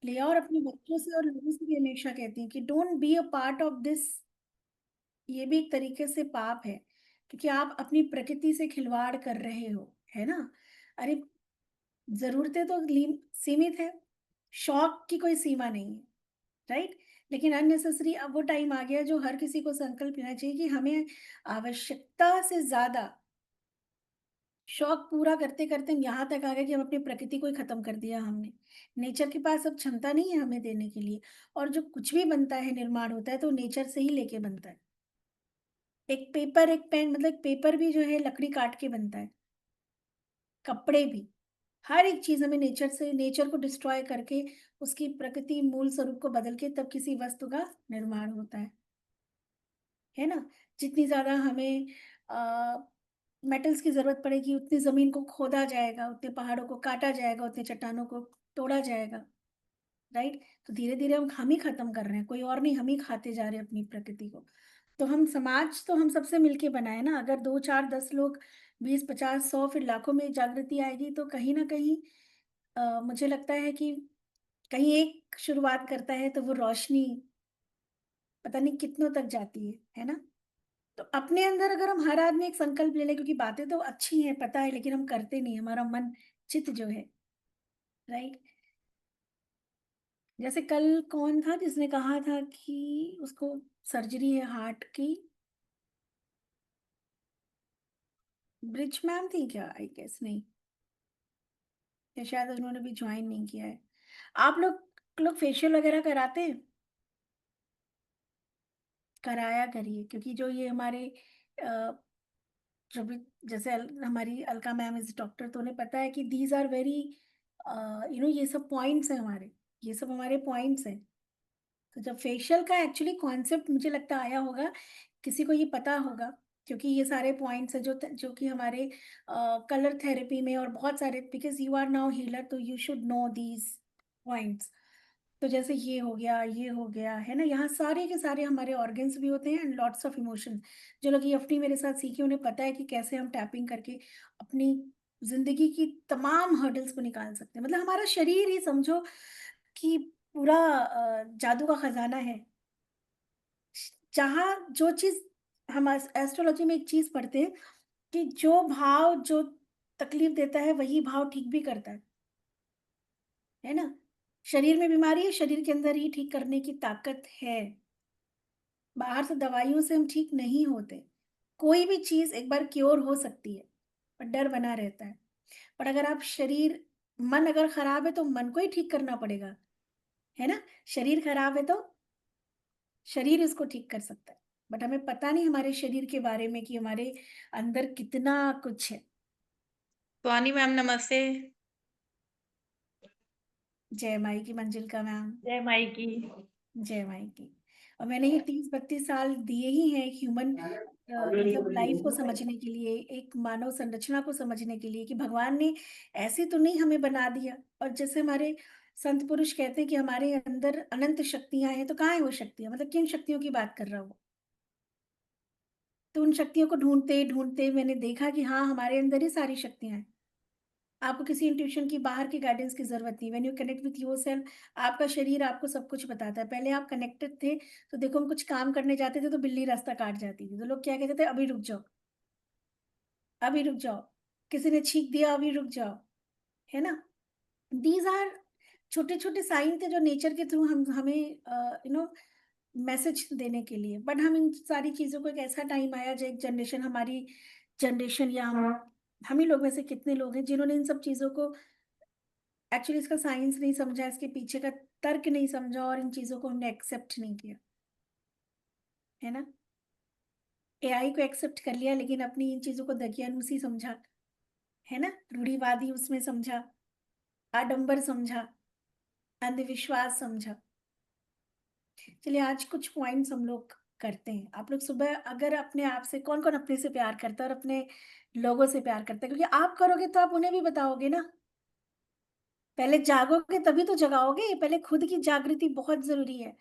लिया। और अपने बच्चों से और लोगों से भी हमेशा कहती हैं कि don't be a part of this. ये भी एक तरीके से पाप है, क्योंकि आप अपनी प्रकृति से खिलवाड़ कर रहे हो, है ना। अरे, जरूरतें तो सीमित है, शौक की कोई सीमा नहीं है, राइट। लेकिन अननेसेसरी अब वो टाइम आ गया जो हर किसी को संकल्प लेना चाहिए कि हमें आवश्यकता से ज्यादा शौक पूरा करते करते हम यहाँ तक आ गए कि हम अपनी प्रकृति को ही खत्म कर दिया हमने। नेचर के पास अब क्षमता नहीं है हमें देने के लिए। और जो कुछ भी बनता है, निर्माण होता है, तो नेचर से ही लेके बनता है। एक पेपर, एक पेन, मतलब एक पेपर भी जो है लकड़ी काट के बनता है, कपड़े भी, हर एक चीज हमें नेचर से, नेचर को डिस्ट्रॉय करके उसकी प्रकृति मूल स्वरूप को बदल के तब किसी वस्तु का निर्माण होता है ना। जितनी ज्यादा हमें मेटल्स की जरूरत पड़ेगी, उतनी जमीन को खोदा जाएगा, उतने पहाड़ों को काटा जाएगा, उतने चट्टानों को तोड़ा जाएगा, राइट। तो धीरे धीरे हम ही खत्म कर रहे हैं, कोई और नहीं, हम ही खाते जा रहे हैं अपनी प्रकृति को। तो हम समाज तो हम सबसे मिलके बनाए ना। अगर 2 4 10 लोग, 20 50 100, फिर लाखों में जागृति आएगी, तो कहीं ना कहीं मुझे लगता है कि कहीं एक शुरुआत करता है तो वो रोशनी पता नहीं कितनों तक जाती है ना। तो अपने अंदर अगर हम हर आदमी एक संकल्प ले लें, क्योंकि बातें तो अच्छी हैं पता है, लेकिन हम करते नहीं, हमारा मन चित्त जो है, राइट। जैसे कल कौन था जिसने कहा था कि उसको सर्जरी है हार्ट की, ब्रिज मैम थी क्या, आई गेस, नहीं, या शायद उन्होंने भी ज्वाइन नहीं किया है। आप लोग फेशियल वगैरह कराते हैं? कराया करिए, क्योंकि जो ये हमारे जो भी, जैसे हमारी अलका मैम इज डॉक्टर, तो उन्हें पता है कि दीज आर वेरी ये सब पॉइंट्स हैं हमारे, ये सब हमारे पॉइंट्स हैं। तो जब फेशियल का एक्चुअली कॉन्सेप्ट मुझे लगता आया होगा, किसी को ये पता होगा, क्योंकि ये सारे पॉइंट्स हैं जो कि हमारे कलर थेरेपी में और बहुत सारे, because you are now healer, तो you should know these points. तो जैसे ये हो गया, ये हो गया, है ना, यहाँ सारे के सारे हमारे ऑर्गन्स भी होते हैं एंड लॉट्स ऑफ इमोशंस। जो लोग EFT मेरे साथ सीखे उन्हें पता है कि कैसे हम टैपिंग करके अपनी जिंदगी की तमाम हर्डल्स को निकाल सकते हैं। मतलब हमारा शरीर ही समझो कि पूरा जादू का खजाना है, जहाँ जो चीज हम एस्ट्रोलॉजी में एक चीज पढ़ते हैं कि जो भाव जो तकलीफ देता है वही भाव ठीक भी करता है ना। शरीर में बीमारी है, शरीर के अंदर ही ठीक करने की ताकत है। बाहर से दवाइयों से हम ठीक नहीं होते। कोई भी चीज एक बार क्योर हो सकती है, पर डर बना रहता है। पर अगर आप शरीर, मन अगर खराब है तो मन को ही ठीक करना पड़ेगा, है ना। शरीर खराब है तो शरीर इसको ठीक कर सकता है। बट हमें पता नहीं हमारे शरीर के बारे में कि हमारे अंदर कितना कुछ है। स्वानी मैम नमस्ते। जय माई की मंजिल का मैम। जय माई की। जय माई की। और मैंने ये 30 32 साल दिए ही हैं एक ह्यूमन, मतलब लाइफ को समझने के लिए, एक मानव संरचना को समझने के लिए, कि भगवान ने ऐसे तो नहीं हमें बना दिया। और जैसे हमारे संत पुरुष कहते हैं कि हमारे अंदर अनंत शक्तियां हैं, तो कहाँ है वो शक्तियां, मतलब किन शक्तियों की बात कर रहा हूँ। तो उन शक्तियों को ढूंढते ढूंढते मैंने देखा कि हाँ, हमारे अंदर ही सारी शक्तियां हैं। आपको किसी इंट्यूशन की, बाहर की गाइडेंस की जरूरत नहीं। When you connect with yourself, आपका शरीर आपको सब कुछ बताता है। पहले आप कनेक्टेड थे, तो देखो हम कुछ काम करने जाते थे तो बिल्ली रास्ता काट जाती थी, तो लोग क्या कहते थे, अभी रुक जाओ, अभी रुक जाओ, किसी ने छींक दिया, अभी रुक जाओ, है ना। दीज आर छोटे छोटे साइन थे जो नेचर के थ्रू हम हमें मैसेज देने के लिए। बट हम इन सारी चीजों को, एक ऐसा टाइम आया जो एक जनरेशन, हमारी जनरेशन, या हम ही लोग में से कितने लोग हैं जिन्होंने इन सब चीजों को एक्चुअली, इसका साइंस नहीं समझा, इसके पीछे का तर्क नहीं समझा, और इन चीजों को हमने एक्सेप्ट नहीं किया, है ना। AI को एक्सेप्ट कर लिया, लेकिन अपनी इन चीजों को दकियानूसी समझा, है ना, रूढ़िवादी उसमें समझा, आडंबर समझा, अंधविश्वास समझा। चलिए आज कुछ पॉइंट्स हम लोग करते हैं। आप लोग सुबह अगर अपने आप से, कौन कौन अपने से प्यार करता है और अपने लोगों से प्यार करता है, क्योंकि आप करोगे तो आप उन्हें भी बताओगे ना। पहले जागोगे तभी तो जगाओगे, पहले खुद की जागृति बहुत जरूरी है।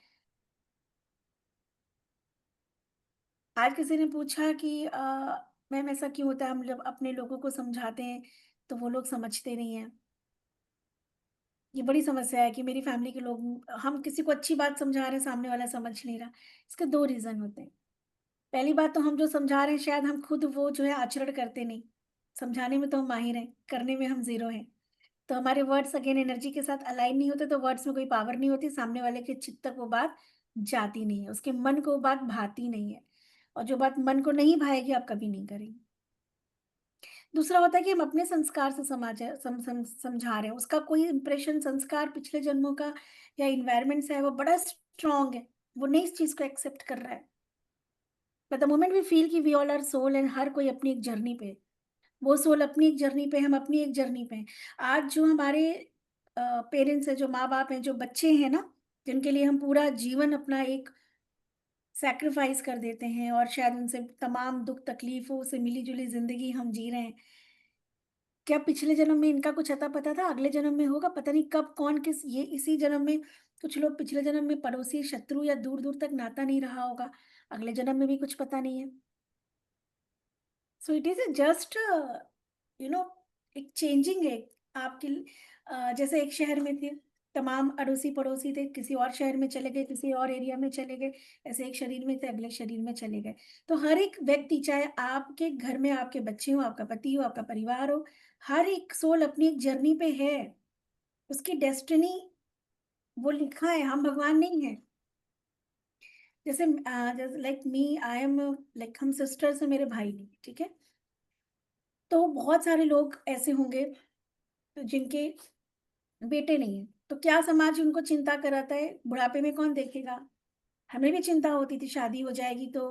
आज किसी ने पूछा कि मैम ऐसा क्यों होता है, हम जब अपने लोगों को समझाते हैं तो वो लोग समझते नहीं है। ये बड़ी समस्या है कि मेरी फैमिली के लोग हम किसी को अच्छी बात समझा रहे हैं, सामने वाला समझ नहीं रहा। इसके 2 रीज़न होते हैं। पहली बात तो हम जो समझा रहे हैं शायद हम खुद वो जो है आचरण करते नहीं। समझाने में तो हम माहिर हैं, करने में हम ज़ीरो हैं। तो हमारे वर्ड्स अगेन एनर्जी के साथ अलाइन नहीं होते तो वर्ड्स में कोई पावर नहीं होती, सामने वाले के चित्त तक वो बात जाती नहीं है, उसके मन को वो बात भाती नहीं है। और जो बात मन को नहीं भाएगी आप कभी नहीं करेंगे। दूसरा होता है कि हम अपने संस्कार से समझा रहे हैं, उसका कोई इंप्रेशन संस्कार पिछले जन्मों का या एनवायरनमेंट से है, वो बड़ा स्ट्रॉन्ग है, वो नहीं इस चीज़ को एक्सेप्ट कर रहा है। But the moment we feel कि we all are soul and हर कोई अपनी एक जर्नी पे है, वो सोल अपनी एक जर्नी पे, हम अपनी एक जर्नी पे हैं। आज जो हमारे पेरेंट्स हैं, जो माँ-बाप हैं, जो बच्चे हैं ना, जिनके लिए हम पूरा जीवन अपना एक सैक्रिफाइस कर देते हैं और शायद उनसे तमाम दुःख तकलीफ़ों से मिली-जुली ज़िंदगी हम जी रहे हैं। क्या पिछले जन्म में इनका कुछ अता-पता था? अगले जन्म में होगा? पता नहीं कब कौन किस ये इसी जन्म में कुछ लोग पिछले जन्म में पड़ोसी, शत्रु या दूर-दूर तक नाता नहीं रहा होगा। अगले जन्म में भी कुछ पता नहीं है। So it is just you know एक चेंजिंग है आपकी जैसे एक शहर में थे, तमाम अड़ोसी-पड़ोसी थे, किसी और शहर में चले गए, किसी और एरिया में चले गए, ऐसे एक शरीर में थे, अगले शरीर में चले गए। तो हर एक व्यक्ति चाहे आपके घर में आपके बच्चे हों, आपका पति हो, आपका परिवार हो, हर एक सोल अपनी एक जर्नी पे है। उसकी डेस्टिनी वो लिखा है, हम भगवान नहीं हैं। जैसे like me I am like हम सिस्टर्स हैं, मेरे भाई नहीं, ठीक है? तो बहुत सारे लोग ऐसे होंगे जिनके बेटे नहीं हैं, तो क्या समाज उनको चिंता कराता है, बुढ़ापे में कौन देखेगा? हमें भी चिंता होती थी शादी हो जाएगी तो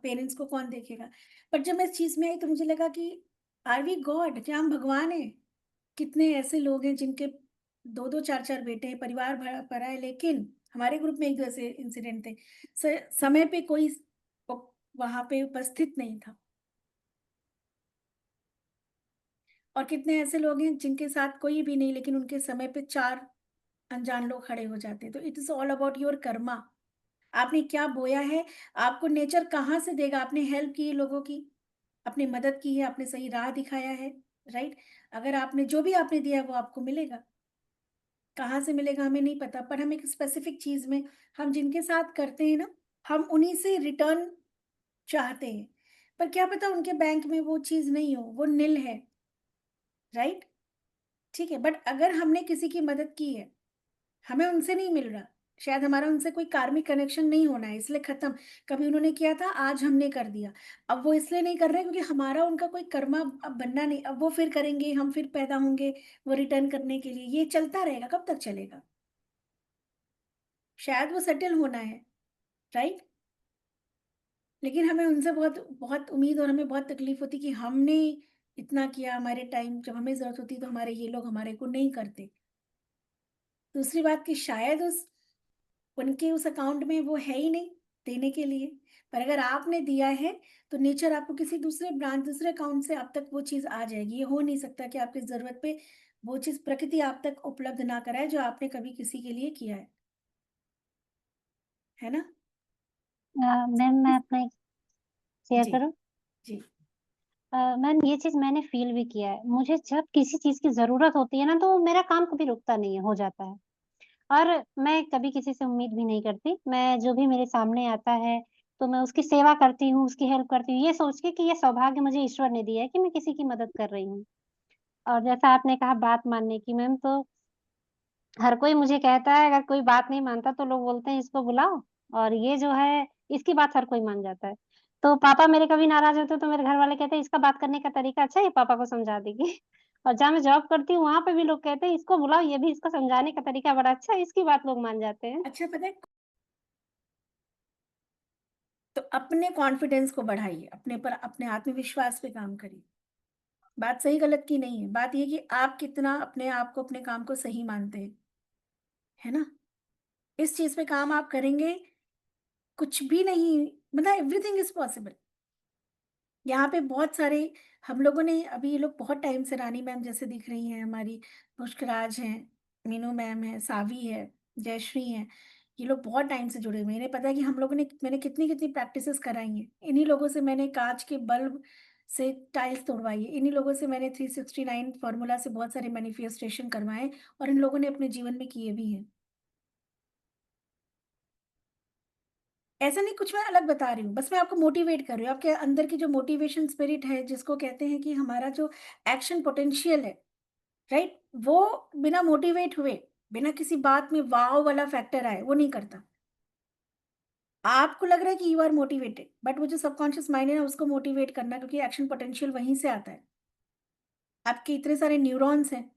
पेरेंट्स को कौन देखेगा? बट जब मैं इस चीज़ में आई तो मुझे लगा कि आर वी गॉड? क्या हम भगवान हैं? कितने ऐसे लोग हैं जिनके 2-2 4-4 बेटे हैं, परिवार भरा पड़ा है लेकिन हमारे ग्रुप में 1-2 ऐसे इंसिडेंट थे। समय पे कोई उ वहाँ पे उपस्थित नहीं था और कितने ऐसे लोग हैं जिनके साथ कोई भी नहीं लेकिन उनके समय पे 4 अनजान लोग खड़े हो जाते हैं। तो it is all about your Karma. आपने क्या बोया है, आपको नेचर कहाँ से देगा? आपने हेल्प की है लोगों की, आपने मदद की है, आपने सही राह दिखाया है, राइट? अगर आपने जो भी आपने दिया है वो आपको मिलेगा। कहाँ से मिलेगा हमें नहीं पता, पर हम एक स्पेसिफिक चीज़ में हम जिनके साथ करते हैं ना, हम उन्हीं से रिटर्न चाहते हैं। पर क्या पता उनके बैंक में वो चीज़ नहीं हो, वो निल है, राइट? ठीक है, बट अगर हमने किसी की मदद की है, हमें उनसे नहीं मिल रहा, शायद हमारा उनसे कोई कार्मिक कनेक्शन नहीं होना है इसलिए खत्म। कभी उन्होंने किया था, आज हमने कर दिया। अब वो इसलिए नहीं कर रहे हैं क्योंकि हमारा उनका कोई कर्मा अब बनना नहीं, अब वो फिर करेंगे, हम फिर पैदा होंगे, वो रिटर्न करने के लिए, ये चलता रहेगा, कब तक चलेगा? शायद वो सेटल होना है, राइट? लेकिन हमें उनसे बहुत बहुत उम्मीद और हमें बहुत तकलीफ होती कि हमने इतना किया, हमारे टाइम जब हमें ज़रूरत होती तो हमारे ये लोग हमारे को नहीं करते। दूसरी बात कि शायद उस उनके उस अकाउंट में वो है ही नहीं देने के लिए। पर अगर आपने दिया है, तो नेचर आपको किसी दूसरे ब्रांच, दूसरे अकाउंट से आप तक वो चीज़ आ जाएगी। ये हो नहीं सकता कि आपकी ज़रूरत पे वो चीज़ प्रकृति आप तक उपलब्ध ना कराए, जो आपने कभी किसी के लिए किया है ना? मैम मैं अपना एक शेयर जी, करूँ? जी। मैम ये चीज़ मैंने फ़ील भी किया है। मुझे जब किसी चीज़ की ज़रूरत होती है ना, तो मेरा काम कभी रुकता नहीं है, हो जाता है। और मैं कभी किसी से उम्मीद भी नहीं करती। मैं जो भी मेरे सामने आता है, तो मैं उसकी सेवा करती हूँ, उसकी हेल्प करती हूँ, ये सोच के कि ये सौभाग्य मुझे ईश्वर ने दिया है कि मैं किसी की मदद कर रही हूँ। और जैसा आपने कहा बात मानने की मैम, तो हर कोई मुझे कहता है अगर कोई बात नहीं मानता तो लोग बोलते हैं इसको बुलाओ और ये जो है इसकी बात हर कोई मान जाता है। तो पापा मेरे कभी नाराज़ होते हैं तो मेरे घरवाले कहते हैं इसका बात करने का तरीका अच्छा है, ये पापा को समझा देगी। और जहाँ मैं जॉब करती हूँ वहाँ पे भी लोग कहते हैं इसको बुलाओ, ये भी इसका समझाने का तरीका बड़ा अच्छा है, इसकी बात लोग मान जाते हैं। अच्छा पता है, तो अपने कॉन्फिडेंस को बढ़ाइए, अपने पर अपने आत्मविश्वास पे काम करिए। बात सही गलत की नहीं है, बात ये कि आप कितना अपने आप को, अपने काम को सही मानते हैं, है ना? इस चीज़ पे काम आप करेंगे, कुछ भी नहीं मतलब एवरीथिंग इज़ पॉसिबल। यहाँ पे बहुत सारे हम लोगों ने अभी ये लोग बहुत टाइम से रानी मैम जैसे दिख रही हैं हमारी, मुस्कुराज हैं, मीनू मैम है, सावी है, जयश्री हैं, ये लोग बहुत टाइम से जुड़े हुए हैं। इन्हें पता है कि हम लोगों ने मैंने कितनी-कितनी प्रैक्टिसेस कराई हैं। इन्हीं लोगों से मैंने काँच के बल्ब से टाइल्स तोड़वाइए। इन्हीं लोगों से मैंने 369 फ़ॉर्मूला से बहुत सारे मैनिफेस्टेशन करवाए और इन लोगों ने अपने जीवन में किए भी हैं। ऐसा नहीं कुछ मैं अलग बता रही हूँ, बस मैं आपको मोटिवेट कर रही हूँ। आपके अंदर की जो मोटिवेशन स्पिरिट है, जिसको कहते हैं कि हमारा जो एक्शन पोटेंशियल है, राइट? वो बिना मोटिवेट हुए, बिना किसी बात में वाव वाला फैक्टर आए, वो नहीं करता। आपको लग रहा है कि यू आर मोटिवेटेड, बट वो जो सबकॉन्शियस माइंड है ना, उसको मोटिवेट करना, क्योंकि एक्शन पोटेंशियल वहीं से आता है। आपके इतने सारे न्यूरॉन्स हैं,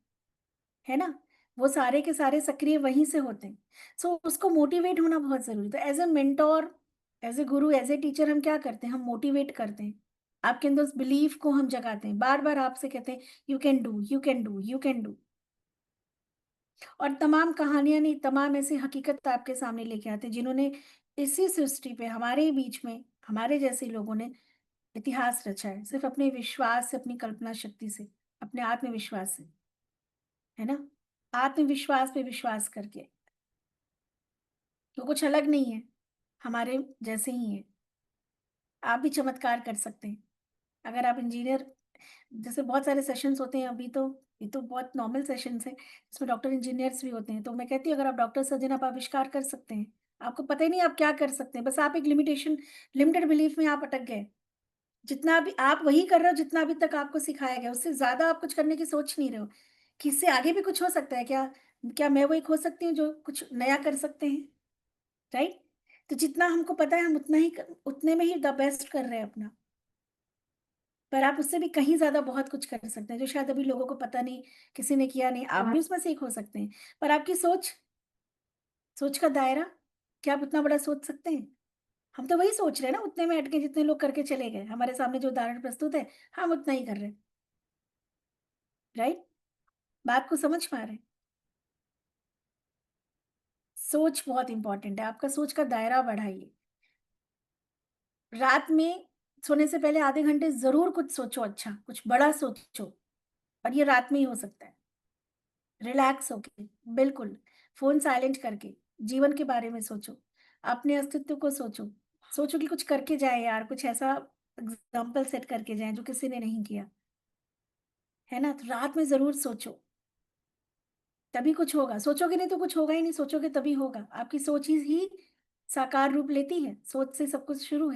है ना? वो सारे के सारे सक्रिय वहीं से होते हैं। सो उसको मोटिवेट होना बहुत ज़रूरी है। तो as a mentor, as a Guru, as a teacher हम क्या करते हैं? हम मोटिवेट करते हैं। आपके अंदर उस बिलीफ को हम जगाते हैं। बार-बार आपसे कहते हैं, "you can do, you can do, you can do." और तमाम कहानियाँ नहीं, तमाम ऐसी हकीकत आपके सामने लेके आते हैं, जिन्होंने इसी सृष्टि पे हमारे बीच में, हमारे जैसे लोगों ने इतिहास रचा है, सिर्फ़ अपने विश्वास से, अपनी कल्पना शक्ति से, अपने आत्मविश्वास से, है ना? आत्मविश्वास पे विश्वास करके। वो कुछ अलग नहीं है, हमारे जैसे ही हैं। आप भी चमत्कार कर सकते हैं। अगर आप इंजीनियर, जैसे बहुत सारे सेशंस होते हैं अभी, तो ये तो बहुत नॉर्मल सेशंस हैं, इसमें डॉक्टर इंजीनियर्स भी होते हैं। तो मैं कहती हूँ, अगर आप डॉक्टर सर्जन, आप आविष्कार कर सकते हैं। आपको पता ही नहीं आप क्या कर सकते हैं, बस आप एक लिमिटेड बिलीफ में आप अटक गए। जितना भी आप वही कर रहे हो जितना अभी तक आपको सिखाया गया, उससे ज़्यादा आप कुछ करने की सोच नहीं रहे हो, कि इससे आगे भी कुछ हो सकता है क्या? क्या मैं वो एक हो सकती हूँ जो कुछ नया कर सकते हैं, राइट? तो जितना हमको पता है हम उतने में ही द बेस्ट कर रहे हैं अपना। पर आप उससे भी कहीं ज़्यादा बहुत कुछ कर सकते हैं, जो शायद अभी लोगों को पता नहीं, किसी ने किया नहीं, आप भी उसमें से एक हो सकते हैं। पर आपकी सोच का दायरा, क्या आप उतना बड़ा सोच सकते हैं? हम तो वही सोच रहे हैं ना, उतने में अटके जितने लोग करके चले गए। हमारे सामने जो उदाहरण प्रस्तुत है, हम उतना ही कर रहे हैं, राइट? बात को समझ पा रहे हैं? सोच बहुत इंपॉर्टेंट है, आपका सोच का दायरा बढ़ाइए। रात में सोने से पहले आधे घंटे ज़रूर कुछ सोचो अच्छा, कुछ बड़ा सोचो, और ये रात में ही हो सकता है। रिलैक्स होके, बिल्कुल, फ़ोन साइलेंट करके, जीवन के बारे में सोचो, अपने अस्तित्व को सोचो। सोचो कि कुछ करके जाएँ यार, कुछ ऐसा एग्ज़ाम्पल सेट करके जाएँ जो किसी ने नहीं किया, है ना? तो रात में ज़रूर सोचो, तभी कुछ होगा। सोचोगे नहीं तो कुछ होगा ही नहीं, सोचोगे तभी होगा। आपकी सोच ही साकार रूप लेती है, सोच से सब कुछ शुरू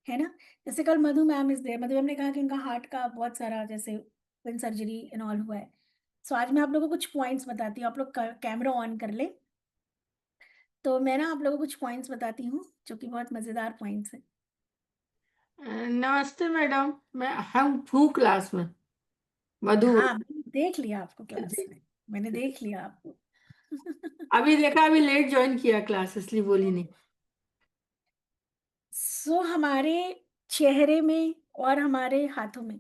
है ना? जैसे कल Madhu ma'am is there, Madhu ma'am ने कहा कि उनका हार्ट का बहुत सारा जैसे ओपन सर्जरी एंड ऑल हुआ है। सो आज मैं आप लोगों को कुछ पॉइंट्स बताती हूँ, आप लोग क कैमरा ऑन कर लें। तो मैं ना आप लोगों को कुछ पॉइंट्स बताती हूँ, जो कि बहुत मज़ेदार पॉइंट्स हैं। नमस्ते मैडम, हम हूँ क्लास में। मधु। हाँ, मैंने देख लिया आपको क्लास जी। में, मैंने देख लिया आपको। अभी देखा, अभी लेट ज्वाइन किया क्लास, इसलिए बोली नहीं। सो हमारे चेहरे में और हमारे हाथों में,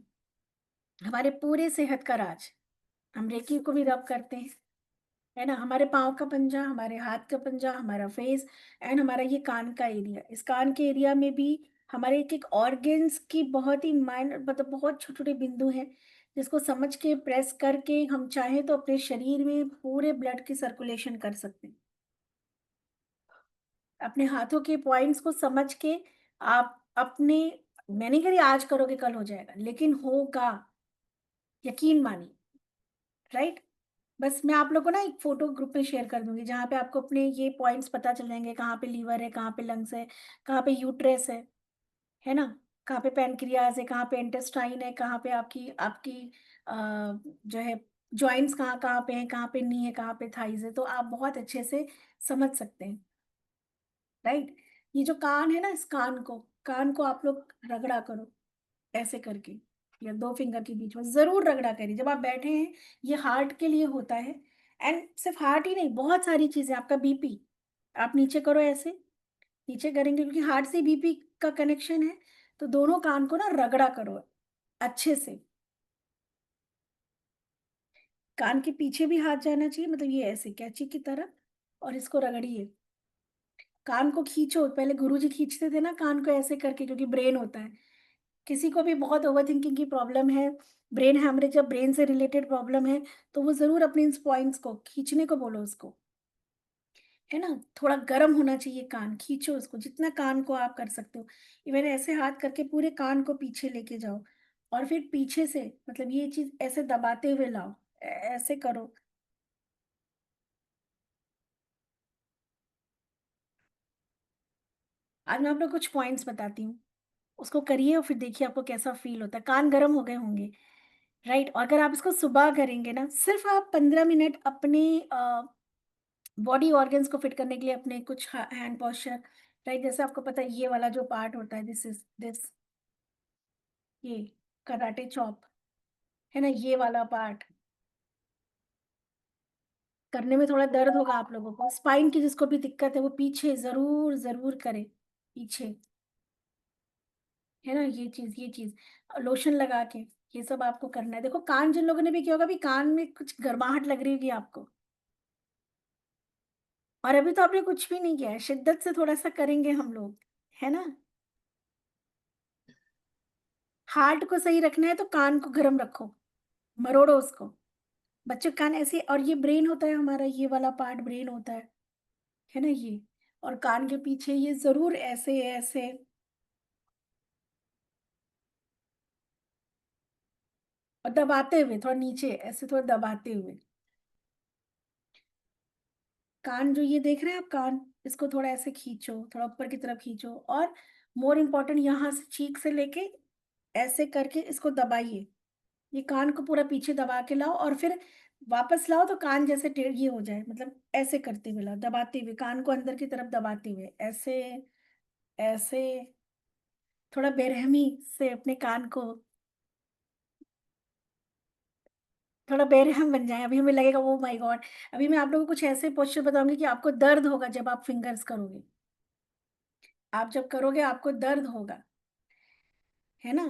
हमारे पूरे सेहत का राज, हम रेकी को भी रब करते हैं, है ना? हमारे पाँव का पंजा, हमारे हाथ का पंजा, हमारा फेस एंड हमारा ये कान का एरिया। इस कान के एरिया में भी हमारे एक-एक ऑर्गन्स की बहुत ही मतलब बहुत छोटे-छोटे बिंदु हैं, जिसको समझ के प्रेस करके हम चाहें तो अपने शरीर में पूरे ब्लड की सर्कुलेशन कर सकते हैं। अपने हाथों के पॉइंट्स को समझ के आप अपने, मैं नहीं कह रही आज करोगे कल हो जाएगा, लेकिन होगा, यकीन मानिए, राइट? बस मैं आप लोगों को ना एक फ़ोटो ग्रुप में शेयर कर दूँगी, जहाँ पे आपको अपने ये पॉइंट्स पता चल जाएँगे, कहाँ पे लीवर है, कहाँ पे लंग्स है, कहाँ पे यूट्रस है ना? कहाँ पे पैनक्रियाज़ है, कहाँ पे इंटेस्टाइन है, कहाँ पे आपकी आपकी अ, जो है जॉइंट्स कहाँ-कहाँ पे हैं, कहाँ पे नी है, कहाँ पे थाइज़ है, तो आप बहुत अच्छे से समझ सकते हैं, राइट? ये जो कान है ना, इस कान को आप लोग रगड़ा करो, ऐसे करके, या 2 फिंगर के बीच में ज़रूर रगड़ा करिए। जब आप बैठे हैं, ये हार्ट के लिए होता है, एंड सिर्फ़ हार्ट ही नहीं, बहुत सारी चीज़ें, आपका बीपी, आप नीचे करो ऐसे, नीचे करेंगे क्योंकि हार्ट से बीपी का कनेक्शन है, तो दोनों कान को ना रगड़ा करो अच्छे से। कान के पीछे भी हाथ जाना चाहिए, मतलब ये ऐसे कैंची की तरह, और इसको रगड़िए। कान को खींचो, पहले गुरुजी खींचते थे ना कान को ऐसे करके, क्योंकि ब्रेन होता है। किसी को भी बहुत ओवरथिंकिंग की प्रॉब्लम है, ब्रेन हैमरेज या ब्रेन से रिलेटेड प्रॉब्लम है, तो वो ज़रूर अपने इस पॉइंट्स को खींचने को बोलो उसको। है ना? थोड़ा गर्म होना चाहिए कान, खींचो उसको, जितना कान को आप कर सकते हो। इवन ऐसे हाथ करके पूरे कान को पीछे लेके जाओ और फिर पीछे से मतलब ये चीज़ ऐसे दबाते हुए लाओ, ऐसे करो। आज मैं आपको कुछ पॉइंट्स बताती हूँ, उसको करिए और फिर देखिए आपको कैसा फ़ील होता है। कान गरम हो गए होंगे, राइट? और अगर आप इसको सुबह करेंगे ना, सिर्फ़ आप 15 मिनट अपने बॉडी ऑर्गन्स को फिट करने के लिए अपने कुछ हैंड पोस्चर, राइट? जैसे आपको पता है ये वाला जो पार्ट होता है, दिस इज़ दिस, ये कराटे चॉप, है ना? ये वाला पार्ट करने में थोड़ा दर्द होगा आप लोगों को। स्पाइन की जिसको भी दिक्कत है वो पीछे ज़रूर करे, पीछे, है ना? ये चीज़ लोशन लगा के ये सब आपको करना है। देखो कान जिन लोगों ने भी किया होगा, अभी कान में कुछ गर्माहट लग रही होगी आपको और अभी तो आपने कुछ भी नहीं किया है, शिद्दत से थोड़ा-सा करेंगे हम लोग, है ना? हार्ट को सही रखना है तो कान को गरम रखो, मरोड़ो उसको। बच्चों के कान ऐसे और ये ब्रेन होता है हमारा, ये वाला पार्ट ब्रेन होता है ना ये? और कान के पीछे ये ज़रूर ऐसे और दबाते हुए थोड़ा नीचे ऐसे थोड़ा दबाते हुए। कान जो ये देख रहे हैं आप कान, इसको थोड़ा ऐसे खींचो, थोड़ा ऊपर की तरफ खींचो और मोर इम्पोर्टेंट यहाँ से चीक से लेके ऐसे करके इसको दबाइए। ये कान को पूरा पीछे दबा के लाओ और फिर वापस लाओ तो कान जैसे टेढ़ ये हो जाए, मतलब ऐसे करते हुए लाओ, दबाते हुए, कान को अंदर की तरफ दबाते हुए, ऐसे, ऐसे, थोड़ा बेरहमी से अपने कान को थोड़ा बेरहम बन जाएँ, अभी हमें लगेगा ओह माय गॉड! अभी मैं आप लोगों को कुछ ऐसे पोस्चर बताऊँगी कि आपको दर्द होगा जब आप फिंगर्स करोगे। आप जब करोगे आपको दर्द होगा, है ना?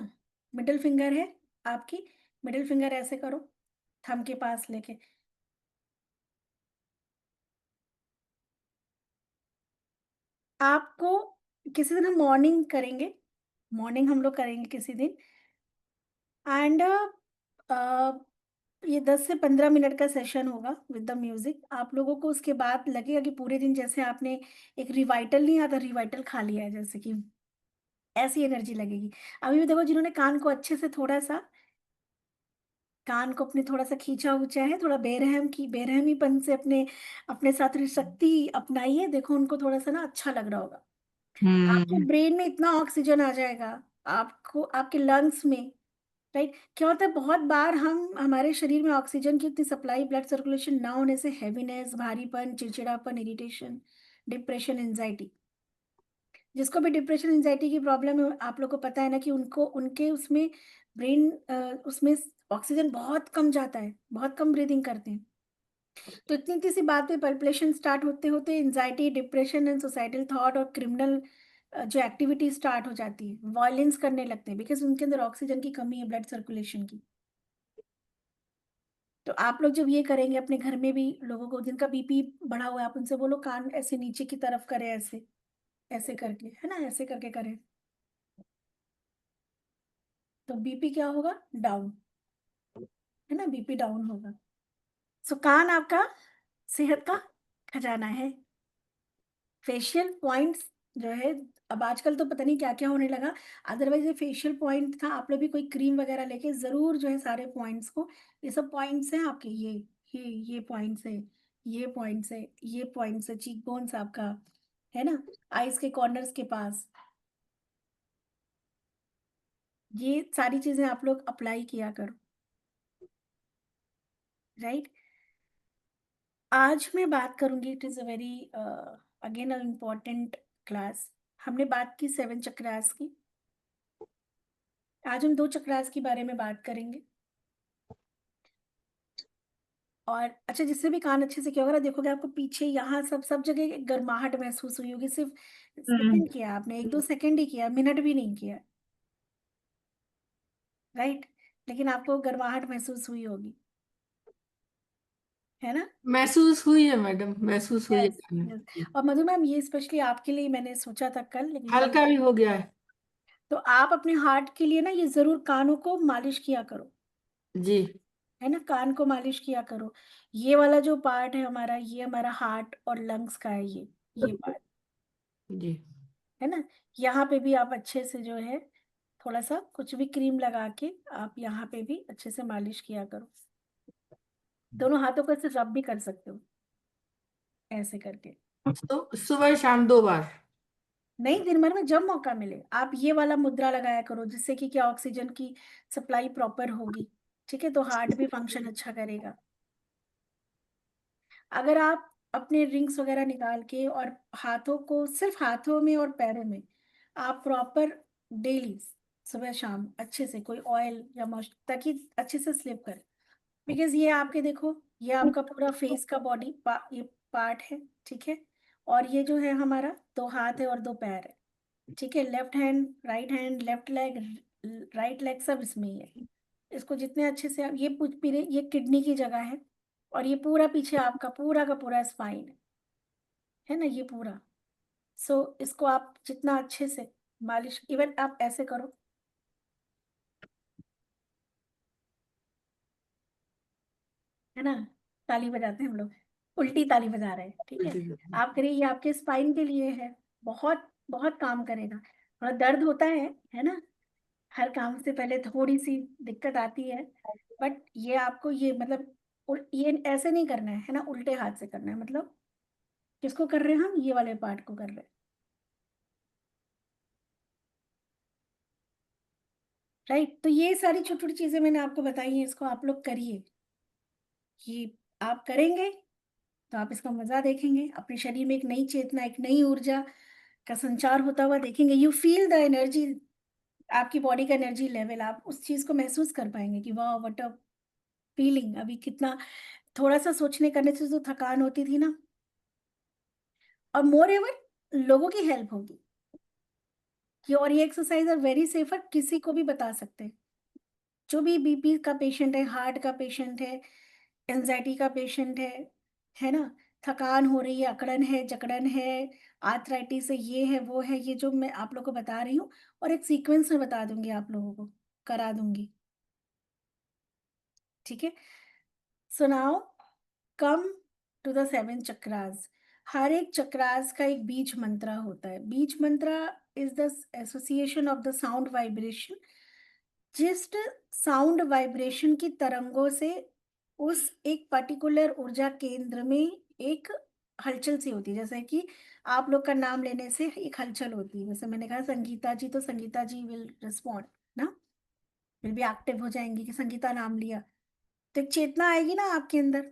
मिडल फिंगर है आपकी, मिडल फिंगर ऐसे करो, थंब के पास लेके। आपको किसी दिन हम मॉर्निंग करेंगे, मॉर्निंग हम लोग करेंगे किसी दिन एंड ये 10 से 15 मिनट का सेशन होगा विद द म्यूज़िक। आप लोगों को उसके बाद लगेगा कि पूरे दिन जैसे आपने एक रिवाइटल नहीं आता, रिवाइटल खा लिया है जैसे कि, ऐसी एनर्जी लगेगी। अभी भी देखो जिन्होंने कान को अच्छे से थोड़ा-सा कान को अपने थोड़ा-सा खींचा-ऊँचा है, थोड़ा बेरहमीपन से अपने अपने साथ थोड़ी शक्ति अपनाइए, देखो उनको थोड़ा-सा ना अच्छा लग रहा होगा। आपके हम्म। ब्रेन में इतना ऑक्सीजन आ जाएगा, आपको आपके लंग्स में, राइट? क्या होता है बहुत बार हम हमारे शरीर में ऑक्सीजन की इतनी सप्लाई, ब्लड सर्कुलेशन ना होने से हैवीनेस, भारीपन, चिड़चिड़ापन, इरिटेशन, डिप्रेशन, एंग्जायटी, जिसको भी डिप्रेशन, एंग्जायटी की प्रॉब्लम है, आप लोग को पता है ना कि उनको उनके उसमें ब्रेन उसमें ऑक्सीजन बहुत कम जाता है, बहुत कम ब्रीथिंग करते हैं। तो इतनी-इतनी सी बात पे पल्पिटेशन स्टार्ट होते-होते anxiety, depression and suicidal thought और क्रिमिनल जो एक्टिविटी स्टार्ट हो जाती है, वायलेंस करने लगते हैं बिकॉज़ उनके अंदर ऑक्सीजन की कमी है, ब्लड सर्कुलेशन की। तो आप लोग जब ये करेंगे अपने घर में भी लोगों को जिनका बीपी बढ़ा हुआ है, आप उनसे बोलो कान ऐसे नीचे की तरफ करें ऐसे, ऐसे करके, है ना? ऐसे करके करें। तो बीपी क्या होगा? डाउन, है ना? बीपी डाउन होगा। सो कान आपका सेहत का खजाना है। फेशियल पॉइंट्स जो है अब आजकल तो पता नहीं क्या-क्या होने लगा। अदरवाइज़ ये फेशियल पॉइंट था, आप लोग भी कोई क्रीम वगैरह लेके ज़रूर जो है सारे पॉइंट्स को, ये सब पॉइंट्स हैं आपके ये पॉइंट्स हैं, ये पॉइंट्स हैं, ये पॉइंट्स है, चीक बोन्स आपका, है ना? आइज़ के कॉर्नर्स के पास, ये सारी चीज़ें आप लोग अप्लाई किया करो, राइट? आज मैं बात करूँगी it is a very again a important class. हमने बात की 7 चक्रास की, आज हम 2 चक्रास के बारे में बात करेंगे। और अच्छा जिसने भी कान अच्छे से किया होगा ना देखोगे आपको पीछे यहाँ सब जगह एक गर्माहट महसूस हुई होगी, सिर्फ़ हम्म। सेकंड किया आपने, 1-2 सेकंड ही किया, मिनट भी नहीं किया, राइट? लेकिन आपको गर्माहट महसूस हुई होगी, है ना? महसूस हुई है मैडम, महसूस हुई है यस, कान यस। में। और मधु मैम ये स्पेशली आपके लिए मैंने सोचा था कल लेकिन कल हल्का भी हो गया है। तो आप अपने हार्ट के लिए ना ये ज़रूर कानों को मालिश किया करो, जी। है ना? कान को मालिश किया करो। ये वाला जो पार्ट है हमारा, ये हमारा हार्ट और लंग्स का है, ये पार्ट जी। है ना। यहाँ पे भी आप अच्छे से जो है थोड़ा सा कुछ भी क्रीम लगा के आप यहाँ पे भी अच्छे से मालिश किया करो। दोनों हाथों को ऐसे रब भी कर सकते हो ऐसे करके। तो सुबह शाम 2 बार? नहीं, दिन भर में जब मौका मिले आप ये वाला मुद्रा लगाया करो, जिससे कि क्या ऑक्सीजन की सप्लाई प्रॉपर होगी, ठीक है, तो हार्ट भी फंक्शन अच्छा करेगा। अगर आप अपने रिंग्स वगैरह निकाल के और हाथों को, सिर्फ हाथों में और पैरों में आप प्रॉपर डेली सुबह शाम अच्छे से कोई ऑयल या मॉइस्चर, ताकि अच्छे से स्लिप करे। बिकॉज ये आपके देखो, ये आपका पूरा फेस का ये पार्ट है, ठीक है, और ये जो है हमारा 2 हाथ है और 2 पैर है, ठीक है, left hand, right hand, left leg, right leg, सब इसमें ही है। इसको जितने अच्छे से आप, ये पूरे, ये किडनी की जगह है, और ये पूरा पीछे आपका पूरा का पूरा स्पाइन है ना, ये पूरा। सो इसको आप जितना अच्छे से मालिश, इवन आप ऐसे करो, है ना, ताली बजाते हैं हम लोग, उल्टी ताली बजा रहे हैं, ठीक है, आप करिए, ये आपके स्पाइन के लिए है, बहुत बहुत काम करेगा। थोड़ा दर्द होता है ना, हर काम से पहले थोड़ी सी दिक्कत आती है, बट ये आपको ये मतलब ये ऐसे नहीं करना है ना, उल्टे हाथ से करना है, मतलब किसको कर रहे हैं हम, ये वाले पार्ट को कर रहे हैं, राइट। तो ये सारी छोटी छोटी चीजें मैंने आपको बताई हैं, इसको आप लोग करिए। ये आप करेंगे तो आप इसका मजा देखेंगे, अपने शरीर में एक नई चेतना, एक नई ऊर्जा का संचार होता हुआ देखेंगे। यू फील द एनर्जी, आपकी बॉडी का एनर्जी लेवल, आप उस चीज को महसूस कर पाएंगे कि वाह व्हाट अ फीलिंग। अभी कितना थोड़ा सा सोचने करने से जो थकान होती थी ना, और मोर एवर लोगों की हेल्प होगी कि, और ये एक्सरसाइज आर वेरी सेफर, किसी को भी बता सकते हैं, जो भी बीपी का पेशेंट है, हार्ट का पेशेंट है, एंजाइटी का पेशेंट है ना, थकान हो रही है, अकड़न है, जकड़न है, आर्थराइटिस है, ये है वो है, ये जो मैं आप लोगों को बता रही हूँ, और एक सीक्वेंस में बता दूंगी आप लोगों को, करा दूंगी, ठीक है। So now come to the 7 chakras. हर एक चक्रास का एक बीज मंत्र होता है। बीज मंत्र is the association of the sound vibration, जिस साउंड वाइब्रेशन की तरंगों से उस एक पर्टिकुलर ऊर्जा केंद्र में एक हलचल सी होती है। जैसे कि आप लोग का नाम लेने से एक हलचल होती है, जैसे मैंने कहा संगीता जी, तो संगीता जी विल रिस्पॉन्ड ना, विल भी एक्टिव हो जाएंगी कि संगीता नाम लिया, तो एक चेतना आएगी ना आपके अंदर।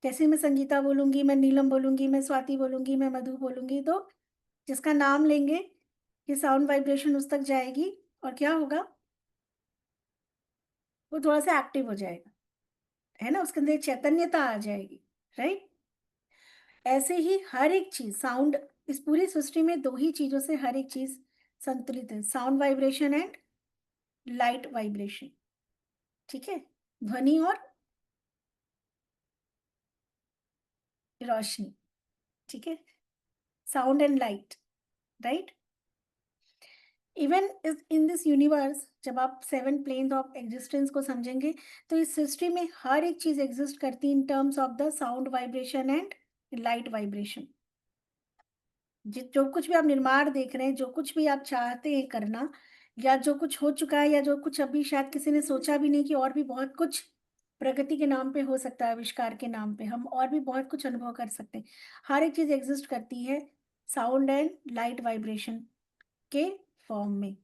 जैसे मैं संगीता बोलूंगी, मैं नीलम बोलूंगी, मैं स्वाति बोलूंगी, मैं मधु बोलूंगी, तो जिसका नाम लेंगे ये साउंड वाइब्रेशन उस तक जाएगी, और क्या होगा, वो थोड़ा सा एक्टिव हो जाएगा, है ना, उसके अंदर एक चैतन्यता आ जाएगी, राइट। ऐसे ही हर एक चीज साउंड, इस पूरी सृष्टि में 2 ही चीजों से हर एक चीज संतुलित है, sound vibration and light vibration, ठीक है, ध्वनि और रोशनी, ठीक है, sound and light, right. Even in this universe, जब आप 7 प्लेन ऑफ एग्जिस्टेंस को समझेंगे, तो इस सृष्टि में हर एक चीज एग्जिस्ट करती है in terms of the sound vibration and light vibration. जो कुछ भी आप निर्माण देख रहे हैं, जो कुछ भी आप चाहते हैं करना, या जो कुछ हो चुका है, या जो कुछ अभी शायद किसी ने सोचा भी नहीं कि और भी बहुत कुछ प्रगति के नाम पे हो सकता है, आविष्कार के नाम पे हम और भी बहुत कुछ अनुभव कर सकते हैं, हर एक चीज एग्जिस्ट करती है साउंड एंड लाइट वाइब्रेशन के फॉर्म में।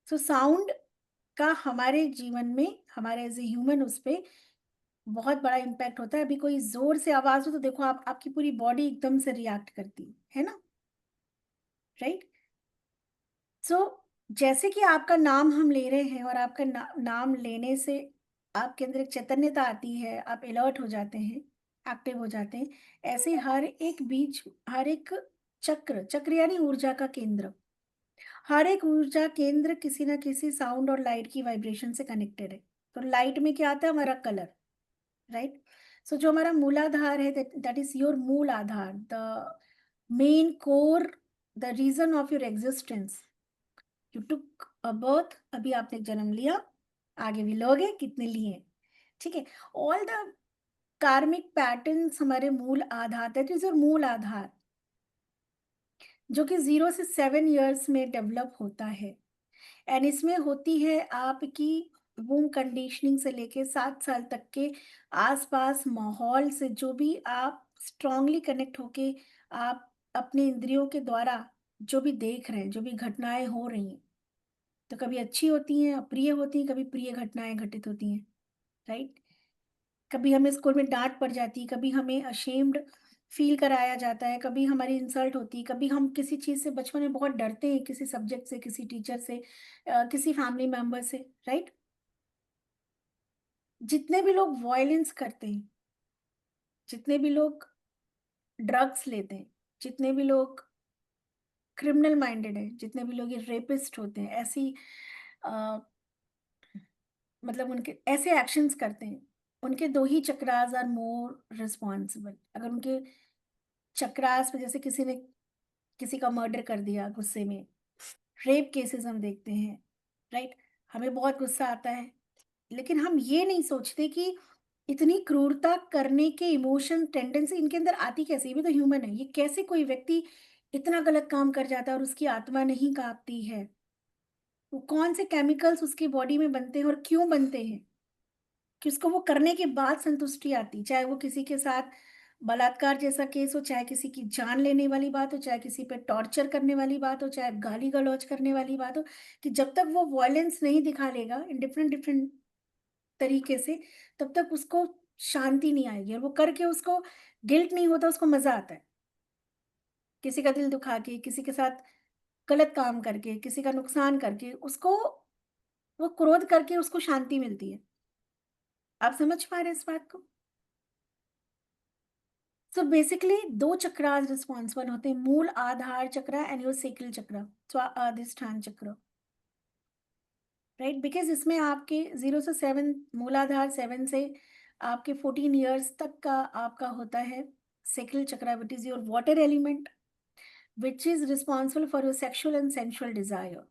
सो साउंड का हमारे जीवन में, हमारे एज ए ह्यूमन, उस पे बहुत बड़ा इम्पैक्ट होता है। अभी कोई जोर से आवाज हो तो देखो आप, आपकी पूरी बॉडी एकदम से रिएक्ट करती है ना, राइट। सो जैसे कि आपका नाम हम ले रहे हैं, और आपका नाम लेने से आपके अंदर एक चैतन्यता आती है, आप अलर्ट हो जाते हैं, एक्टिव हो जाते हैं, ऐसे हर एक बीच, हर एक चक्र, चक्र यानी ऊर्जा का केंद्र, हर एक ऊर्जा केंद्र किसी ना किसी साउंड और लाइट की वाइब्रेशन से कनेक्टेड है। तो लाइट में क्या आता है, हमारा कलर, राइट। सो जो हमारा मूलाधार है, दैट इज योर मूल आधार, the main core, the reason of your existence. You took a birth, अभी आपने जन्म लिया, आगे भी लोगे, कितने लिए, ठीक है। ऑल द कार्मिक पैटर्न्स हमारे मूल आधार, दैट इज योर मूल आधार, जो कि 0 से 7 ईयर्स में डेवलप होता है। एंड इसमें होती है आपकी वूम कंडीशनिंग से लेके 7 साल तक के आसपास माहौल से, जो भी आप स्ट्रांगली कनेक्ट होके आप अपने इंद्रियों के द्वारा जो भी देख रहे हैं, जो भी घटनाएं हो रही हैं, तो कभी अच्छी होती हैं, अप्रिय होती हैं, कभी प्रिय घटनाएं घटित होती हैं, राइट। कभी हमें स्कूल में डांट पड़ जाती है, कभी हमें अशेम्ड फील कराया जाता है, कभी हमारी इंसल्ट होती है, कभी हम किसी चीज़ से बचपन में बहुत डरते हैं, किसी सब्जेक्ट से, किसी टीचर से, किसी फैमिली मेंबर से, राइट। जितने भी लोग वायलेंस करते हैं, जितने भी लोग ड्रग्स लेते हैं, जितने भी लोग क्रिमिनल माइंडेड हैं, जितने भी लोग ये रेपिस्ट होते हैं, ऐसी अ, मतलब उनके ऐसे एक्शंस करते हैं, उनके 2 ही चक्रास आर मोर रिस्पॉन्सिबल। अगर उनके चक्रास पे, जैसे किसी ने किसी का मर्डर कर दिया गुस्से में, रेप केसेस हम देखते हैं, राइट, हमें बहुत गुस्सा आता है, लेकिन हम ये नहीं सोचते कि इतनी क्रूरता करने के इमोशन टेंडेंसी इनके अंदर आती कैसे, ये भी तो ह्यूमन है, ये कैसे कोई व्यक्ति इतना गलत काम कर जाता है और उसकी आत्मा नहीं कांपती है, वो कौन से केमिकल्स उसकी बॉडी में बनते हैं और क्यों बनते हैं कि उसको वो करने के बाद संतुष्टि आती, चाहे वो किसी के साथ बलात्कार जैसा केस हो, चाहे किसी की जान लेने वाली बात हो, चाहे किसी पे टॉर्चर करने वाली बात हो, चाहे गाली गलौज करने वाली बात हो, कि जब तक वो वॉयलेंस नहीं दिखा लेगा इन डिफरेंट डिफरेंट तरीके से, तब तक उसको शांति नहीं आएगी, और वो करके उसको गिल्ट नहीं होता, उसको मजा आता है। किसी का दिल दुखा के, किसी के साथ गलत काम करके, किसी का नुकसान करके, उसको वो क्रोध करके उसको शांति मिलती है। आप समझ पा रहे हैं इस बात को? सो बेसिकली 2 चक्रास रिस्पॉन्सिबल होते हैं, मूल आधार चक्र एंड योर सेक्रल चक्र, स्वादिष्ठान चक्र, राइट। बिकॉज इसमें आपके 0 से 7, मूलाधार 7 से आपके 14 ईयर्स तक का आपका होता है सेक्रल चक्र, which is your water element, which is responsible for your sexual and sensual desire.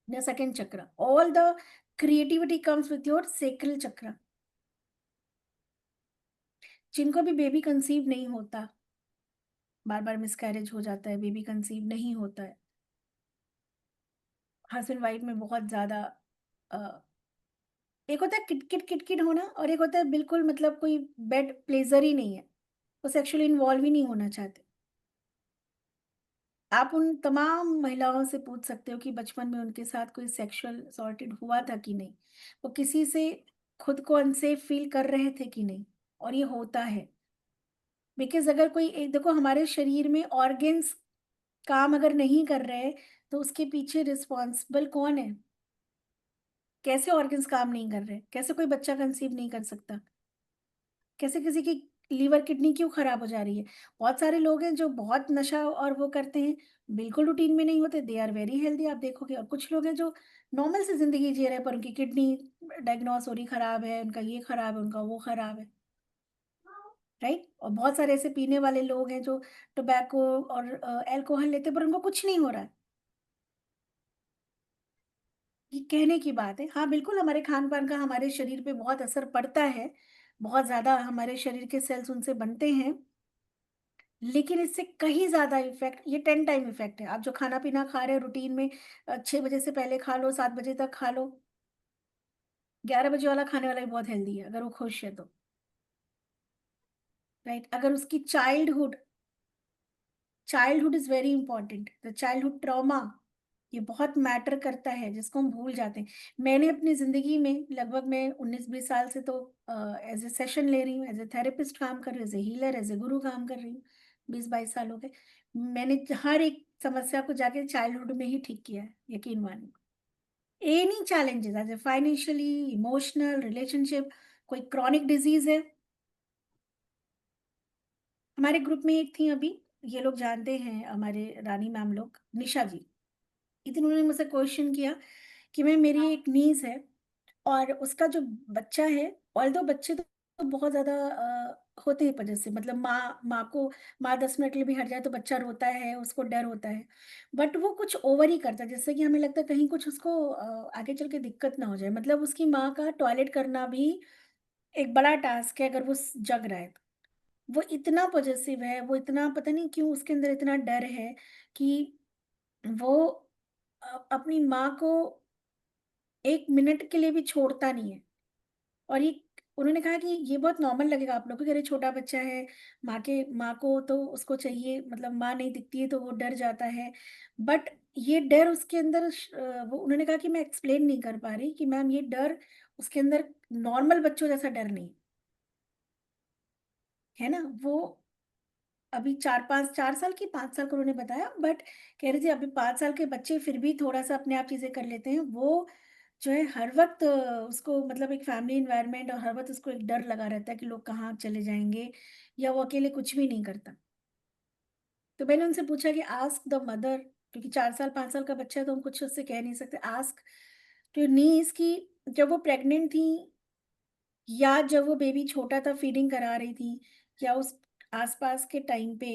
The second chakra. All the creativity comes with your sacral chakra. जिनको भी बेबी कंसीव नहीं होता, बार बार मिसकैरेज हो जाता है, बेबी कंसीव नहीं होता है, हस्बैंड वाइफ में बहुत ज्यादा एक होता है किटकिट किटकिट होना, और एक होता है बिल्कुल मतलब कोई बेड प्लेजर ही नहीं है, वो सेक्सुअली इन्वॉल्व ही नहीं होना चाहते। आप उन तमाम महिलाओं से पूछ सकते हो कि बचपन में उनके साथ कोई सेक्सुअल सॉर्टेड हुआ था कि नहीं, वो किसी से खुद को अनसेफ फील कर रहे थे कि नहीं, और ये होता है। बिकॉज अगर कोई एक देखो, हमारे शरीर में ऑर्गन्स काम अगर नहीं कर रहे, तो उसके पीछे रिस्पॉन्सिबल कौन है? कैसे ऑर्गन्स काम नहीं कर रहे? कैसे कोई बच्चा कंसीव नहीं कर सकता? कैसे किसी की लीवर किडनी क्यों खराब हो जा रही है? बहुत सारे लोग हैं जो बहुत नशा और वो करते हैं, बिल्कुल रूटीन में नहीं होते, दे आर वेरी हेल्दी, आप देखोगे। और कुछ लोग हैं जो नॉर्मल से जिंदगी जी रहे हैं, पर उनकी किडनी डायग्नोस हो रही खराब है, उनका ये खराब है, उनका वो खराब है, राइट। और बहुत सारे ऐसे पीने वाले लोग हैं जो टोबैको और अल्कोहल लेते हैं, पर उनको कुछ नहीं हो रहा है। ये कहने की बात है। हाँ, बिल्कुल हमारे खान-पान का हमारे शरीर पे बहुत असर पड़ता है, बहुत ज़्यादा हमारे शरीर के सेल्स उनसे बनते हैं, लेकिन इससे कहीं ज़्यादा इफ़ेक्ट, ये 10 टाइम इफ़ेक्ट है। आप जो खाना-पीना खा रहे हो रूटीन में, 6 बजे से पहले खा लो, 7 बजे तक खा लो, 11 बजे वाला खाने वाला भी बहुत हेल्दी है, अगर वो खुश है तो, राइट? अगर उसकी childhood is very important, the childhood trauma, ये बहुत मैटर करता है, जिसको हम भूल जाते हैं। मैंने अपनी ज़िंदगी में लगभग मैं 19-20 साल से तो एज़ अ सेशन ले रही हूँ, एज़ अ थेरेपिस्ट काम कर रही हूँ, as a healer, as a गुरु काम कर रही हूँ। 20-22 साल हो गए। मैंने हर एक समस्या को जाके चाइल्डहुड में ही ठीक किया है, यकीन मानिए। Any challenges as a financially, emotional, relationship, कोई क्रॉनिक डिज़ीज़ है। हमारे ग्रुप में एक थी अभी, ये लोग जानते हैं, हमारे रानी मैम लोग, निशा जी। एक दिन उन्होंने मुझसे क्वेश्चन किया कि मैं, मेरी एक नीस है और उसका जो बच्चा है, ऑल्दो बच्चे तो बहुत ज़्यादा होते हैं, पर जैसे मतलब माँ 10 मिनट के लिए भी हट जाए तो बच्चा रोता है, उसको डर होता है। बट वो कुछ ओवर ही करता है, जिससे कि हमें लगता है कहीं कुछ उसको आगे चल के दिक्कत ना हो जाए। मतलब उसकी माँ का टॉयलेट करना भी एक बड़ा टास्क है अगर वो जग रहा है तो। वो इतना पॉजेसिव है, वो इतना पता नहीं क्यों उसके अंदर इतना डर है कि वो अपनी माँ को 1 मिनट के लिए भी छोड़ता नहीं है। और ये उन्होंने कहा कि ये बहुत नॉर्मल लगेगा आप लोगों को कि अरे छोटा बच्चा है, माँ को तो उसको चाहिए, मतलब माँ नहीं दिखती है तो वो डर जाता है। बट ये डर उसके अंदर वो उन्होंने कहा कि मैं एक्सप्लेन नहीं कर पा रही कि मैम ये डर उसके अंदर नॉर्मल बच्चों जैसा डर नहीं है ना। वो अभी 4 साल की 5 साल का उन्होंने बताया, बट कह रही थी अभी 5 साल के बच्चे फिर भी थोड़ा सा अपने आप चीजें कर लेते हैं। वो जो है हर वक्त उसको मतलब एक फैमिली इन्वायरमेंट और हर वक्त उसको एक डर लगा रहता है कि लोग कहाँ चले जाएंगे, या वो अकेले कुछ भी नहीं करता। तो मैंने उनसे पूछा कि आस्क द मदर, क्योंकि 4 साल 5 साल का बच्चा है तो हम कुछ उससे कह नहीं सकते। आस्क टू नीस कि जब वो प्रेग्नेंट थी या जब वो बेबी छोटा था फीडिंग करा रही थी, या उस आसपास के टाइम पे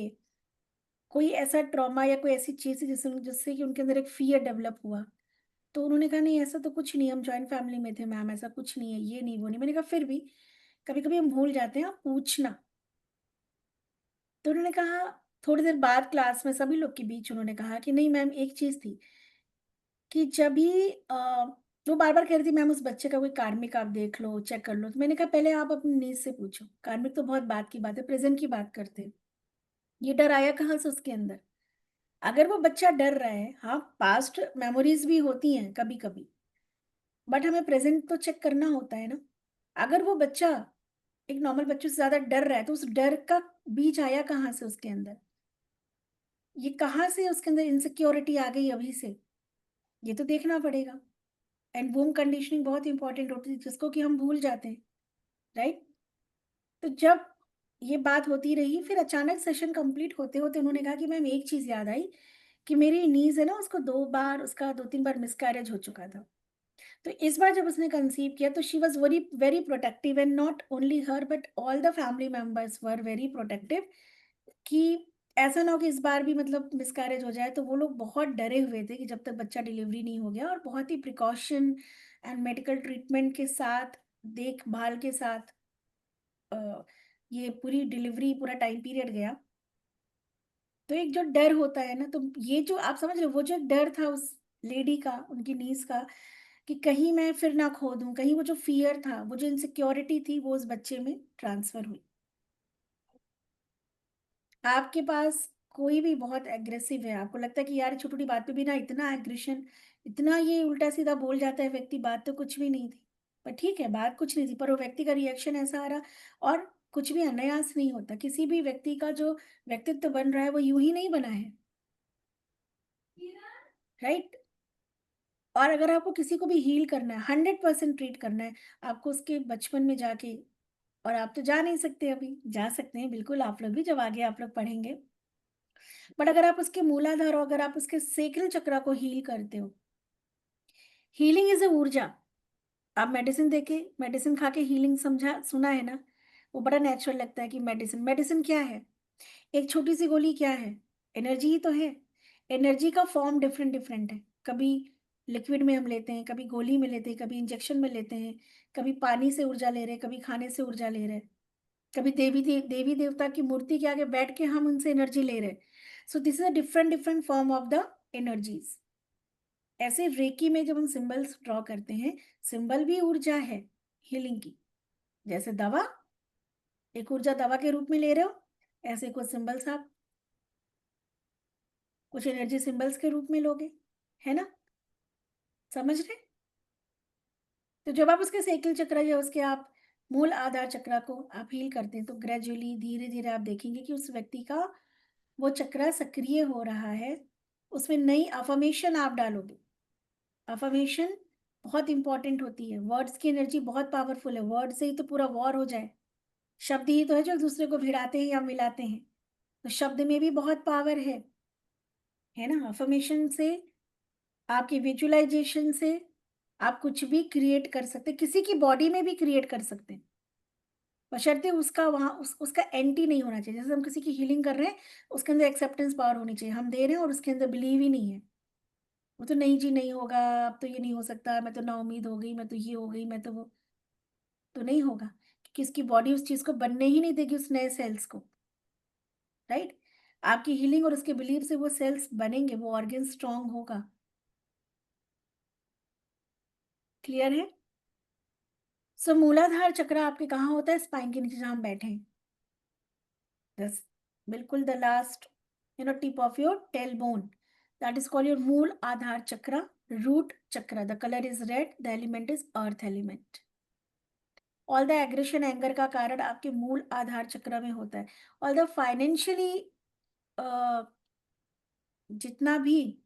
कोई ऐसा ट्रॉमा या कोई ऐसी चीज़ थी जिससे कि उनके अंदर एक फ़ियर डेवलप हुआ? तो उन्होंने कहा नहीं ऐसा तो कुछ नहीं, हम जॉइंट फैमिली में थे मैम, ऐसा कुछ नहीं है, ये नहीं, वो नहीं। मैंने कहा फिर भी कभी-कभी हम भूल जाते हैं, आप पूछना। तो उन्होंने कहा थोड़ी देर बाद क्लास में सभी लोग के बीच उन्होंने कहा कि नहीं मैम एक चीज़ थी कि जब भी वो बार-बार कह रही थी मैम उस बच्चे का कोई कार्मिक आप देख लो, चेक कर लो। तो मैंने कहा पहले आप अपनी नीज़ से पूछो, कार्मिक तो बहुत बात की बात है, प्रेज़ेंट की बात करते हैं। ये डर आया कहाँ से उसके अंदर? अगर वो बच्चा डर रहा है, हाँ, पास्ट मेमोरीज़ भी होती हैं कभी-कभी, बट हमें प्रेज़ेंट तो चेक करना होता है ना। अगर वो बच्चा एक नॉर्मल बच्चों से ज़्यादा डर रहा है, तो उस डर का बीज आया कहाँ से उसके अंदर? ये कहाँ से उसके अंदर इनसिक्योरिटी आ गई अभी से? ये तो देखना पड़ेगा। एंड वूम कंडीशनिंग बहुत इंपॉर्टेंट होती है जिसको कि हम भूल जाते हैं, राइट? तो जब ये बात होती रही, फिर अचानक सेशन कंप्लीट होते-होते उन्होंने कहा कि मैम एक चीज़ याद आई कि मेरी नीज़ है ना उसको 2 बार उसका 2-3 बार मिसकैरेज हो चुका था। तो इस बार जब उसने कंसीव किया तो she was very very protective, and not only her but all the family members were very protective कि ऐसा ना हो कि इस बार भी मतलब मिसकैरेज हो जाए। तो वो लोग बहुत डरे हुए थे कि जब तक बच्चा डिलीवरी नहीं हो गया, और बहुत ही प्रिकॉशन एंड मेडिकल ट्रीटमेंट के साथ, देखभाल के साथ अ, ये पूरी डिलीवरी पूरा टाइम पीरियड गया। तो एक जो डर होता है ना, तो ये जो आप समझ रहे हो वो जो डर था उस लेडी का, उनकी नीज़ का, कि कहीं मैं फिर ना खो दूँ, कहीं वो जो फ़ियर था, वो जो इनसिक्योरिटी थी वो उस बच्चे में ट्रांसफ़र हुई। आपके पास कोई भी बहुत एग्रेसिव है, आपको लगता है कि यार छोटी-छोटी बात पे भी ना इतना एग्रेशन, इतना ये उल्टा-सीधा बोल जाता है व्यक्ति, बात तो कुछ भी नहीं थी। पर ठीक है, बात कुछ नहीं थी, पर वो व्यक्ति का रिएक्शन ऐसा आ रहा, और कुछ भी अनायास नहीं होता। किसी भी व्यक्ति का जो व्यक्तित्व बन रहा है वो यूँ ही नहीं बना है, राइट? और अगर आपको किसी को भी हील करना है, 100% ट्रीट करना है, आपको उसके बचपन में जाके, और आप तो जा नहीं सकते अभी, जा सकते हैं बिल्कुल आप लोग भी जब आगे आप लोग पढ़ेंगे। बट अगर आप उसके मूलाधार और अगर आप उसके सेक्रल चक्रा को हील करते हो, हीलिंग इज़ अ ऊर्जा। आप मेडिसिन देके मेडिसिन खा के हीलिंग समझा सुना है ना? वो बड़ा नेचुरल लगता है कि मेडिसिन, मेडिसिन क्या है? एक छोटी-सी गोली क्या है? एनर्जी ही तो है। एनर्जी का फॉर्म डिफरेंट-डिफरेंट है। कभी लिक्विड में हम लेते हैं, कभी गोली में लेते हैं, कभी इंजेक्शन में लेते हैं, कभी पानी से ऊर्जा ले रहे हैं, कभी खाने से ऊर्जा ले रहे हैं, कभी देवी-देवता की मूर्ति के आगे बैठ के हम उनसे एनर्जी ले रहे हैं। So this is a different different form of the energies. ऐसे रेकी में जब हम सिंबल्स ड्रॉ करते हैं, सिंबल भी ऊर्जा है हीलिंग की। जैसे दवा, एक ऊर्जा दवा के रूप में ले रहे हो, ऐसे कुछ सिंबल्स आप कुछ एनर्जी सिंबल्स के रूप में लोगे, है ना? समझ रहे? तो जब आप उसके सेकल चक्र या उसके आप मूल आधार चक्र को आप हील करते हैं, तो ग्रेजुअली धीरे-धीरे आप देखेंगे कि उस व्यक्ति का वो चक्र सक्रिय हो रहा है। उसमें नई अफ़र्मेशन आप डालोगे। अफ़र्मेशन बहुत इम्पोर्टेंट होती है। वर्ड्स की एनर्जी बहुत पावरफुल है। वर्ड से ही तो पूरा वॉर हो जाए। शब्द ही तो है जो एक-दूसरे को भिड़ाते हैं या मिलाते हैं। तो शब्द में भी बहुत पावर है ना? अफ़र्मेशन से, आपकी विजुअलाइज़ेशन से आप कुछ भी क्रिएट कर सकते हैं, किसी की बॉडी में भी क्रिएट कर सकते हैं। बशर्ते उसका वहाँ उसका एंटी नहीं होना चाहिए। जैसे हम किसी की हीलिंग कर रहे हैं, उसके अंदर एक्सेप्टेंस पावर होनी चाहिए। हम दे रहे हैं और उसके अंदर बिलीव ही नहीं है। वो तो नहीं जी नहीं होगा, अब तो ये नहीं हो सकता, मैं तो नाउम्मीद हो गई, मैं तो ये हो गई, मैं तो वो, तो नहीं होगा। कि इसकी बॉडी उस चीज को बनने ही नहीं देगी, उस नए सेल्स को, राइट। आपकी हीलिंग और उसके बिलीव से वो सेल्स बनेंगे, वो ऑर्गन स्ट्रांग होगा। क्लियर है? सो मूलाधार चक्र आपके कहाँ होता है? स्पाइन के नीचे जहां हम बैठे हैं, बस बिल्कुल the last tip of your tail bone, that is called your मूल आधार चक्र, रूट चक्र। The colour is red, the element is earth element. All the aggression, anger का कारण आपके मूल आधार चक्र में होता है। ऑल द फाइनेंशियली जितना भी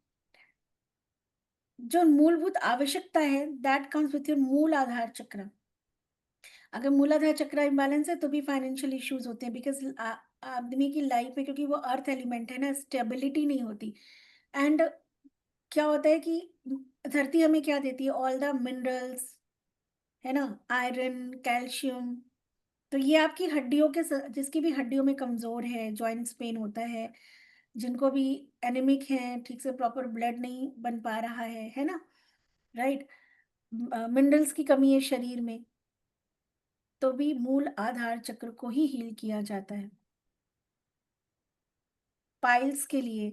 जो मूलभूत आवश्यकता है, दैट कम्स विथ योर मूल आधार चक्र। अगर मूलाधार चक्र इम्बैलेंस है तो भी फाइनेंशियल इश्यूज होते हैं, बिकॉज आदमी की लाइफ में, क्योंकि वो अर्थ एलिमेंट है ना, स्टेबिलिटी नहीं होती। एंड क्या होता है कि धरती हमें क्या देती है? ऑल द मिनरल्स, है ना, आयरन, कैल्शियम। तो ये आपकी हड्डियों के जिसकी भी हड्डियों में कमजोर है, जॉइंट्स पेन होता है, जिनको भी एनेमिक है, ठीक से प्रॉपर ब्लड नहीं बन पा रहा है ना, राइट, मिनरल्स की कमी है शरीर में, तो भी मूल आधार चक्र को ही हील किया जाता है। पाइल्स के लिए,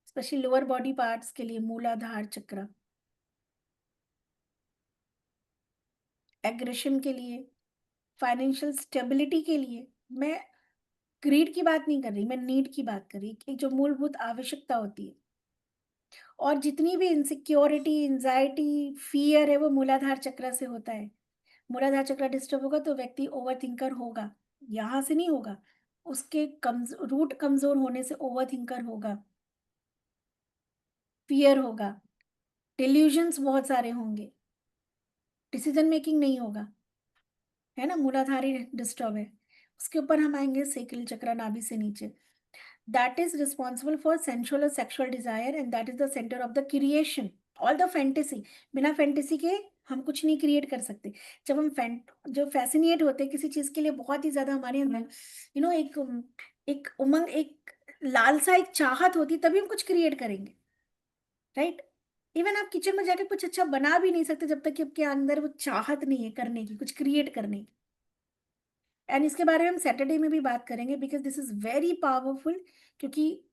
स्पेशली लोअर बॉडी पार्ट्स के लिए मूलाधार चक्र। एग्रेशन के लिए, फाइनेंशियल स्टेबिलिटी के लिए। मैं ग्रीड की बात नहीं कर रही, मैं नीड की बात कर रही, एक जो मूलभूत आवश्यकता होती है। और जितनी भी इनसिक्योरिटी, एंजाइटी, फियर है, वो मूलाधार चक्र से होता है। मूलाधार चक्र डिस्टर्ब होगा तो व्यक्ति ओवर थिंकर होगा, यहां से नहीं होगा, उसके रूट कमजोर होने से ओवर थिंकर होगा, फियर होगा, डिल्यूजन्स बहुत सारे होंगे, डिसीजन मेकिंग नहीं होगा, है ना, मूलाधारी डिस्टर्ब है। उसके ऊपर हम आएंगे सेकल चक्र, नाभि से नीचे। That is responsible for sensual और sexual desire, and that is the centre of the creation, all the fantasy. बिना फैंटेसी के हम कुछ नहीं क्रिएट कर सकते। जब हम जो फैसिनेट होते हैं किसी चीज के लिए, बहुत ही ज्यादा हमारे अंदर एक उमंग, एक लालसा, एक चाहत होती, तभी हम कुछ क्रिएट करेंगे, राइट। इवन आप किचन में जाके कुछ अच्छा बना भी नहीं सकते जब तक कि आपके अंदर वो चाहत नहीं है करने की, कुछ क्रिएट करने की। एंड इसके बारे में हम सैटरडे में भी बात करेंगे, because this is very powerful. क्योंकि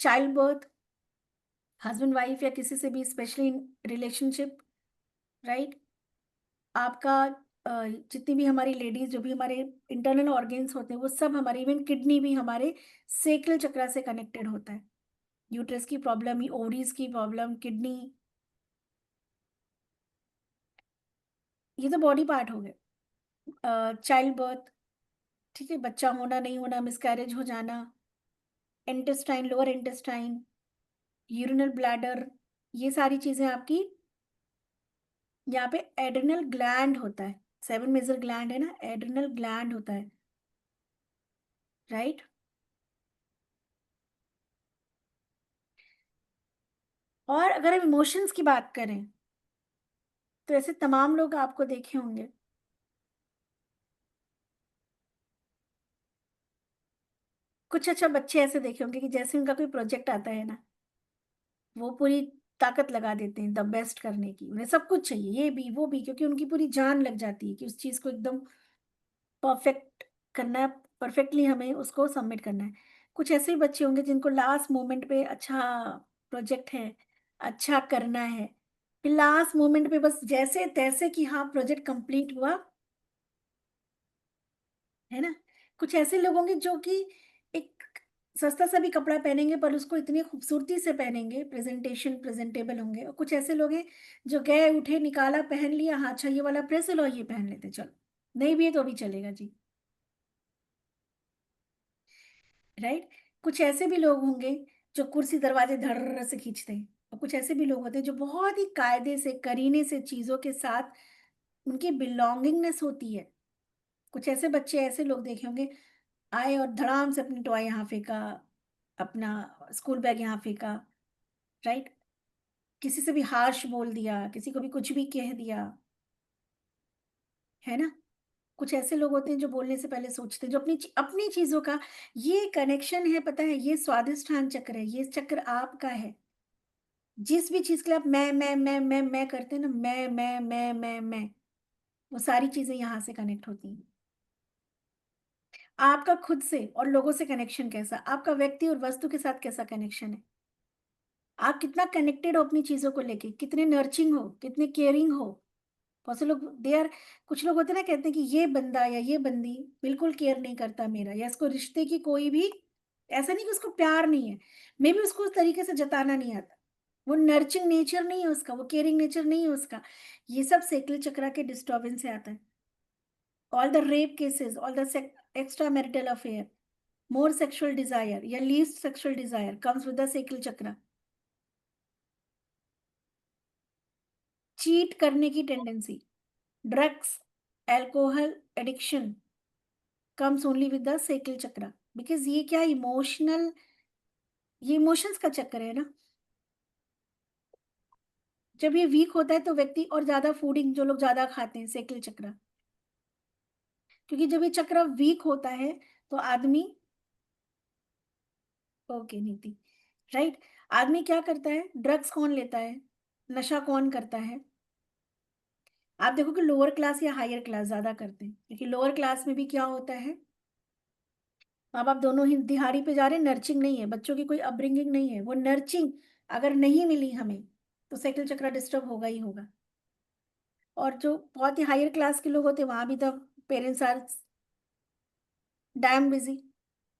चाइल्ड बर्थ, हस्बैंड वाइफ या किसी से भी, स्पेशली इन रिलेशनशिप, राइट, आपका जितनी भी हमारी लेडीज, जो भी हमारे इंटरनल ऑर्गेन्स होते हैं, वो सब हमारे, इवन किडनी भी हमारे सेक्रल चक्र से कनेक्टेड होता है। यूट्रस की प्रॉब्लम, ओवरीज की प्रॉब्लम, किडनी, ये तो बॉडी पार्ट हो गए। चाइल्ड बर्थ, ठीक है, बच्चा होना नहीं होना, मिसकैरेज हो जाना, intestine, lower intestine, urinal bladder, ये सारी चीजें आपकी, यहाँ पे एड्रिनल ग्लैंड होता है, 7 मेजर ग्लैंड है ना, एड्रिनल ग्लैंड होता है, राइट। और अगर हम इमोशंस की बात करें तो ऐसे तमाम लोग आपको देखे होंगे, कुछ अच्छा बच्चे ऐसे देखे होंगे कि जैसे उनका कोई प्रोजेक्ट आता है ना, वो पूरी ताकत लगा देते हैं द बेस्ट करने की, उन्हें सब कुछ चाहिए, ये भी वो भी, क्योंकि उनकी पूरी जान लग जाती है कि उस चीज को एकदम परफेक्ट करना है, परफेक्टली हमें उसको सबमिट करना है। कुछ ऐसे ही बच्चे होंगे जिनको लास्ट मोमेंट पे अच्छा प्रोजेक्ट है, अच्छा करना है, फिर लास्ट मोमेंट पे बस जैसे तैसे कि हाँ प्रोजेक्ट कंप्लीट हुआ, है ना। कुछ ऐसे लोग होंगे जो कि एक सस्ता सा भी कपड़ा पहनेंगे पर उसको इतनी खूबसूरती से पहनेंगे, प्रेजेंटेशन प्रेजेंटेबल होंगे। और कुछ ऐसे लोग हैं जो गए उठे निकाला पहन लिया, हाँ अच्छा ये वाला प्रेस लो, ये पहन लेते चलो, नहीं भी है तो भी चलेगा जी, राइट। कुछ ऐसे भी लोग होंगे जो कुर्सी दरवाजे धड़ से खींचते हैं, और कुछ ऐसे भी लोग होते हैं जो बहुत ही कायदे से, करीने से चीजों के साथ उनकी बिलोंगिंगनेस होती है। कुछ ऐसे बच्चे, ऐसे लोग देखे होंगे, आए और धड़ाम से अपनी टॉय यहाँ फेंका, अपना स्कूल बैग यहाँ फेंका, राइट, किसी से भी हार्श बोल दिया, किसी को भी कुछ भी कह दिया, है ना। कुछ ऐसे लोग होते हैं जो बोलने से पहले सोचते हैं, जो अपनी चीजों का, ये कनेक्शन है, पता है, ये स्वादिष्ठान चक्र है, ये चक्र आपका है। जिस भी चीज के लिए आप मैं करते हैं ना, मैं, वो सारी चीजें यहाँ से कनेक्ट होती हैं। आपका खुद से और लोगों से कनेक्शन कैसा, आपका व्यक्ति और वस्तु के साथ कैसा कनेक्शन है, आप कितना कनेक्टेड हो अपनी चीजों को लेके, कितने नर्चिंग हो, कितने केयरिंग हो। बहुत से लोग दे आर, कुछ लोग होते हैं ना, कहते हैं कि ये बंदा या ये बंदी बिल्कुल केयर नहीं करता मेरा, या इसको रिश्ते की कोई भी, ऐसा नहीं कि उसको प्यार नहीं है, मे भी उसको उस तरीके से जताना नहीं आता, वो नर्चिंग नेचर नहीं है उसका, वो केयरिंग नेचर नहीं है उसका। ये सब सेकल चक्रा के डिस्टर्बेंस से आता है। All the rape cases, all the extra marital affair, more sexual desire या least sexual desire comes with the sacral chakra. Cheat करने की tendency, drugs, alcohol addiction comes only with the sacral chakra, because ये क्या emotional, ये emotions का चक्कर है ना। जब ये वीक होता है तो व्यक्ति और ज्यादा फूडिंग, जो लोग ज्यादा खाते हैं सेकल चक्र, क्योंकि जब ये चक्र वीक होता है तो आदमी, ओके नीति, राइट, आदमी क्या करता है, ड्रग्स कौन लेता है, नशा कौन करता है। आप देखो कि लोअर क्लास या हायर क्लास ज्यादा करते हैं, क्योंकि लोअर क्लास में भी क्या होता है, माँ बाप दोनों ही दिहाड़ी पे जा रहे हैं, नर्चिंग नहीं है, बच्चों की कोई अपब्रिंगिंग नहीं है, वो नर्चिंग अगर नहीं मिली हमें तो साइकिल चक्र डिस्टर्ब होगा ही होगा। और जो बहुत ही हायर क्लास के लोग होते हैं, वहां भी तो पेरेंट्स आर डैम बिजी,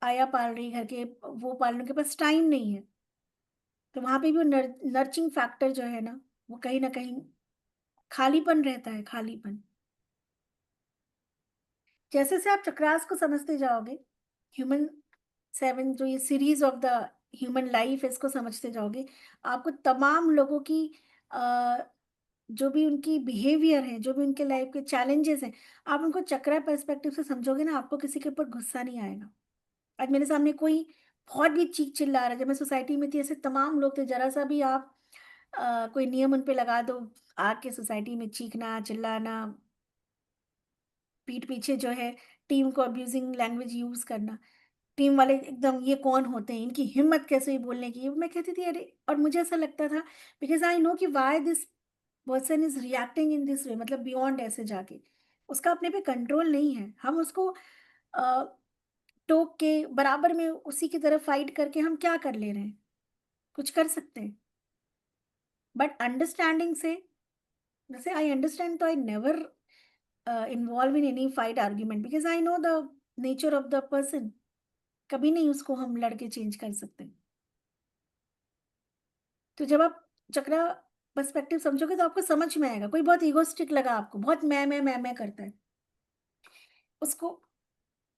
आया पाल रही घर के, वो पालने के पास टाइम नहीं है, तो वहां पे भी वो नर्चिंग फैक्टर जो है ना कहीं खालीपन रहता है, खालीपन। जैसे से आप चक्रास को समझते जाओगे, ह्यूमन सेवन जो ये series of the human life है, इसको समझते जाओगे, आपको तमाम लोगों की अ, जो भी उनकी बिहेवियर है, जो भी उनके लाइफ के चैलेंजेस हैं, आप उनको चक्रा पर्सपेक्टिव से समझोगे ना, आपको किसी के ऊपर गुस्सा नहीं आएगा। आज मेरे सामने कोई बहुत भी चीख चिल्ला रहा है, जब मैं सोसाइटी में थी ऐसे तमाम लोग थे, जरा सा भी आप कोई नियम उन पे लगा दो, आके सोसाइटी में चीखना चिल्लाना, पीठ पीछे जो है टीम को अब्यूजिंग लैंग्वेज यूज करना, टीम वाले एकदम ये कौन होते हैं, इनकी हिम्मत कैसे हुई बोलने की। मैं कहती थी अरे, और मुझे ऐसा लगता था, बिकॉज आई नो कि why this person is reacting in this way, मतलब बियॉन्ड ऐसे जाके, उसका अपने पे कंट्रोल नहीं है, हम उसको अ, टोक के बराबर में उसी की तरफ फाइट करके हम क्या कर ले रहे हैं, कुछ कर सकते हैं। बट अंडरस्टैंडिंग से, जैसे आई अंडरस्टैंड तो I never involve in any fight argument, because I know the nature of the person, कभी नहीं उसको हम लड़के चेंज कर सकते। तो जब आप चक्रा पर्सपेक्टिव समझोगे तो आपको समझ में आएगा, कोई बहुत इगोस्टिक लगा आपको, बहुत मैं करता है, उसको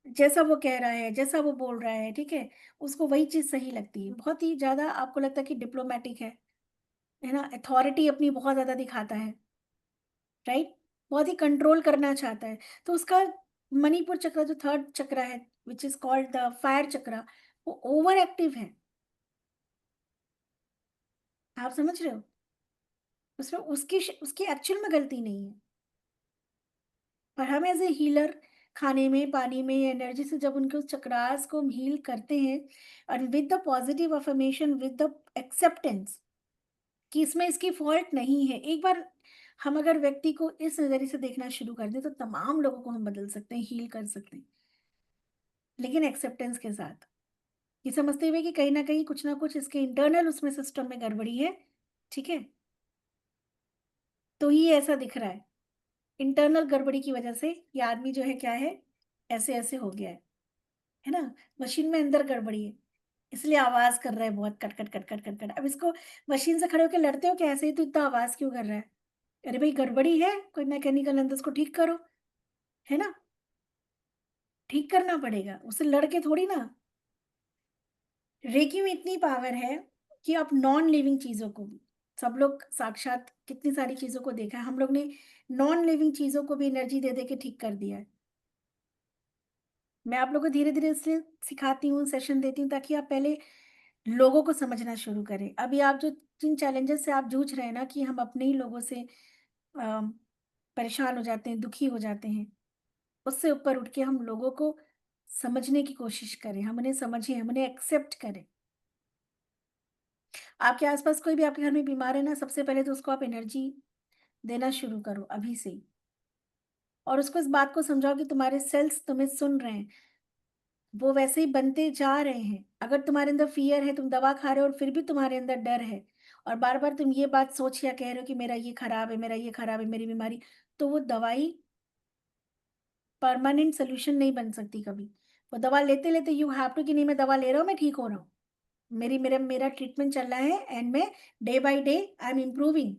जैसा वो कह रहा है, जैसा वो बोल रहा है, ठीक है, उसको वही चीज सही लगती है, बहुत ही ज्यादा आपको लगता है कि डिप्लोमेटिक है ना, अथॉरिटी अपनी बहुत ज्यादा दिखाता है, राइट, बहुत ही कंट्रोल करना चाहता है, तो उसका मणिपुर चक्र जो थर्ड चक्र है, which is called the fire चक्र, वो ओवर एक्टिव है। आप समझ रहे हो, उसमें उसकी उसकी एक्चुअल में गलती नहीं है, पर हम एज ए हीलर खाने में, पानी में, एनर्जी से जब उनके उस चक्रास को हम हील करते हैं, और with the positive affirmation, with the acceptance कि इसमें इसकी फॉल्ट नहीं है, एक बार हम अगर व्यक्ति को इस नजरिए से देखना शुरू कर दें तो तमाम लोगों को हम बदल सकते हैं, हील कर सकते हैं, लेकिन एक्सेप्टेंस के साथ, ये समझते हुए कि कहीं ना कुछ इसके इंटरनल उसमें सिस्टम में गड़बड़ी है, ठीक है, तो ही ऐसा दिख रहा है, इंटरनल गड़बड़ी की वजह से ये आदमी जो है क्या है, ऐसे ऐसे हो गया है ना, मशीन में अंदर गड़बड़ी है, इसलिए आवाज कर रहा है बहुत, cut cut cut cut cut cut. अब इसको मशीन से खड़े होकर लड़ते हो, कैसे ही तो इतना आवाज क्यों कर रहा है, अरे भाई गड़बड़ी है, कोई मैकेनिकल अंदर, उसको ठीक करो, है ना, ठीक करना पड़ेगा, उससे लड़के थोड़ी ना। रेकी में इतनी पावर है कि आप नॉन लिविंग चीजों को भी, सब लोग साक्षात कितनी सारी चीजों को देखा है, हम लोग ने नॉन लिविंग चीजों को भी एनर्जी दे दे के ठीक कर दिया है। मैं आप लोगों को धीरे धीरे इसलिए सिखाती हूँ, सेशन देती हूँ, ताकि आप पहले लोगों को समझना शुरू करें। अभी आप जो जिन चैलेंजेस से आप जूझ रहे हैं ना, कि हम अपने ही लोगों से परेशान हो जाते हैं, दुखी हो जाते हैं, उससे ऊपर उठ के हम लोगों को समझने की कोशिश करें, हम उन्हें समझें, हम उन्हें एक्सेप्ट करें। आपके आसपास कोई भी आपके घर में बीमार है ना, सबसे पहले तो उसको आप एनर्जी देना शुरू करो अभी से ही। और उसको इस बात को समझाओ कि तुम्हारे सेल्स तुम्हें सुन रहे हैं, वो वैसे ही बनते जा रहे हैं। अगर तुम्हारे अंदर फियर है, तुम दवा खा रहे हो और फिर भी तुम्हारे अंदर डर है, और बार बार तुम ये बात सोच या कह रहे हो कि मेरा ये खराब है, मेरा ये खराब है, मेरी बीमारी, तो वो दवाई परमानेंट सोल्यूशन नहीं बन सकती कभी। वो दवा लेते लेते यू हैव टू कि नहीं मैं दवा ले रहा हूँ, मैं ठीक हो रहा हूँ, मेरी मेरा मेरा ट्रीटमेंट चल रहा है एंड मैं day by day I am improving.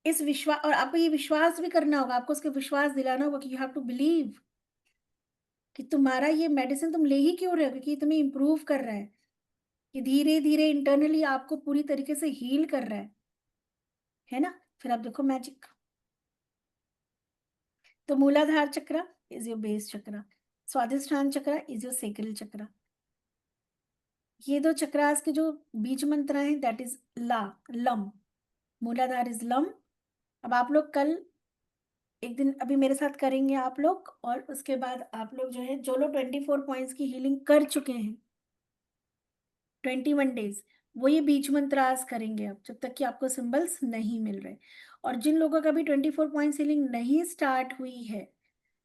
इस विश्वास, और आपको ये विश्वास भी करना होगा, आपको उसके विश्वास दिलाना होगा कि यू हैव टू बिलीव कि तुम्हारा ये मेडिसिन तुम ले ही क्यों रहे हो, क्योंकि तुम्हें इम्प्रूव कर रहा है, कि धीरे धीरे इंटरनली आपको पूरी तरीके से हील कर रहा है ना। फिर आप देखो मैजिक। तो मूलाधार चक्र इज योर बेस चक्र, स्वादिष्ठान चक्र इज योर सेक्रल चक्र। ये दो चक्रास के जो बीज मंत्र हैं दैट इज ला, लम। मूलाधार इज लम। अब आप लोग कल एक दिन अभी मेरे साथ करेंगे आप लोग, और उसके बाद आप लोग जो है, जो लोग 24 पॉइंट्स की हीलिंग कर चुके हैं 21 डेज, वो ये बीज मंत्रास करेंगे अब, जब तक कि आपको सिंबल्स नहीं मिल रहे। और जिन लोगों का भी 24 पॉइंट हीलिंग नहीं स्टार्ट हुई है,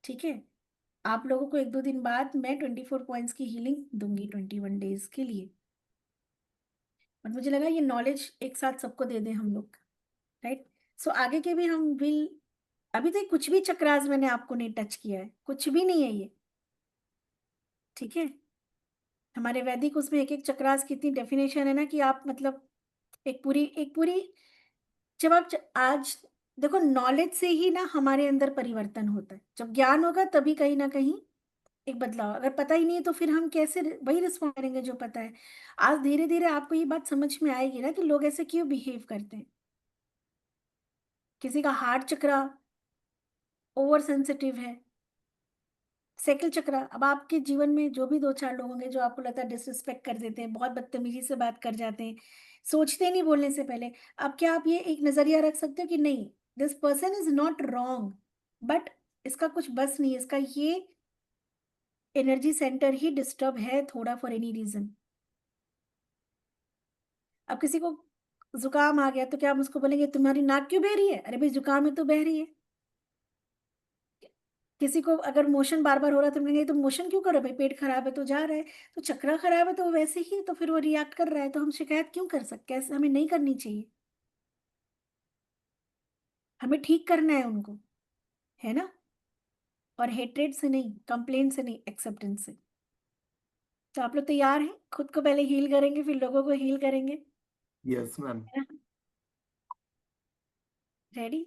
ठीक है, आप लोगों को 1-2 दिन बाद मैं 24 पॉइंट्स की हीलिंग दूंगी 21 डेज के लिए। और मुझे लगा ये नॉलेज एक साथ सबको दे दें हम लोग, राइट। सो आगे के भी हम विल, अभी तक कुछ भी चक्रास मैंने आपको नहीं टच किया है, कुछ भी नहीं है ये, ठीक है। हमारे वैदिक उसमें एक एक चक्रास की इतनी डेफिनेशन है ना कि आप मतलब एक पूरी जब आप आज देखो, नॉलेज से ही ना हमारे अंदर परिवर्तन होता है। जब ज्ञान होगा तभी कहीं ना कहीं एक बदलाव। अगर पता ही नहीं है तो फिर हम कैसे वही रिस्पॉन्ड करेंगे जो पता है। आज धीरे धीरे आपको ये बात समझ में आएगी ना कि लोग ऐसे क्यों बिहेव करते हैं। किसी का हार्ट चक्र ओवर सेंसिटिव है, सेकल चक्र। अब आपके जीवन में जो भी 2-4 लोग होंगे जो आपको लगता है डिसरिस्पेक्ट कर देते हैं, बहुत बदतमीजी से बात कर जाते हैं, सोचते नहीं बोलने से पहले। अब क्या आप ये एक नजरिया रख सकते हो कि नहीं, this person is not wrong, but इसका कुछ बस नहीं है, इसका ये एनर्जी सेंटर ही डिस्टर्ब है थोड़ा फॉर एनी रीजन। अब किसी को जुकाम आ गया तो क्या आप उसको बोलेंगे तुम्हारी नाक क्यों बह रही है, अरे भाई जुकाम है तो बह रही है। किसी को अगर मोशन बार बार हो रहा है तो कहेंगे तो मोशन क्यों कर रहा है, भाई पेट खराब है तो जा रहा है, तो चक्रा खराब है तो वैसे ही तो फिर वो रिएक्ट कर रहा है, तो हम शिकायत क्यों कर सकते हैं, ऐसे हमें नहीं करनी चाहिए। हमें ठीक करना है उनको, है ना। और हेट्रेड से नहीं, कंप्लेन से नहीं, एक्सेप्टेंस से। तो आप लोग तैयार हैं, खुद को पहले हील करेंगे फिर लोगों को हील करेंगे, यस मैम। है ना। रेडी,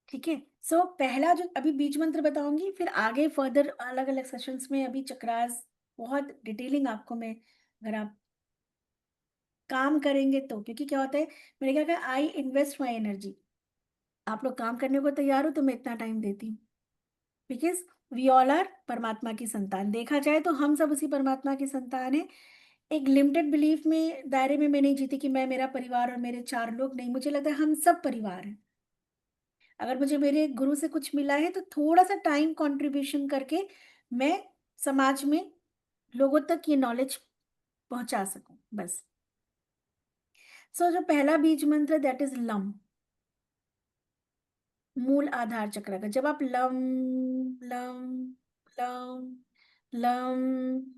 ठीक है। सो पहला जो अभी बीज मंत्र बताऊंगी, फिर आगे फर्दर अलग अलग सेशंस में अभी चक्रास बहुत डिटेलिंग आपको मैं, अगर आप काम करेंगे तो, क्योंकि क्या होता है, मैंने क्या कहा, आई इन्वेस्ट माई एनर्जी। आप लोग काम करने को तैयार हो तो मैं इतना टाइम देती हूँ, बिकॉज वी ऑल आर परमात्मा की संतान। देखा जाए तो हम सब उसी परमात्मा की संतान है। एक लिमिटेड बिलीफ में दायरे में मैं नहीं जीती कि मैं, मेरा परिवार और मेरे 4 लोग, नहीं, मुझे लगता है हम सब परिवार हैं। अगर मुझे मेरे गुरु से कुछ मिला है तो थोड़ा सा टाइम कंट्रीब्यूशन करके मैं समाज में लोगों तक ये नॉलेज पहुंचा सकूं, बस। सो जो पहला बीज मंत्र दैट इज लम, मूल आधार चक्र का। जब आप लम लम लम लम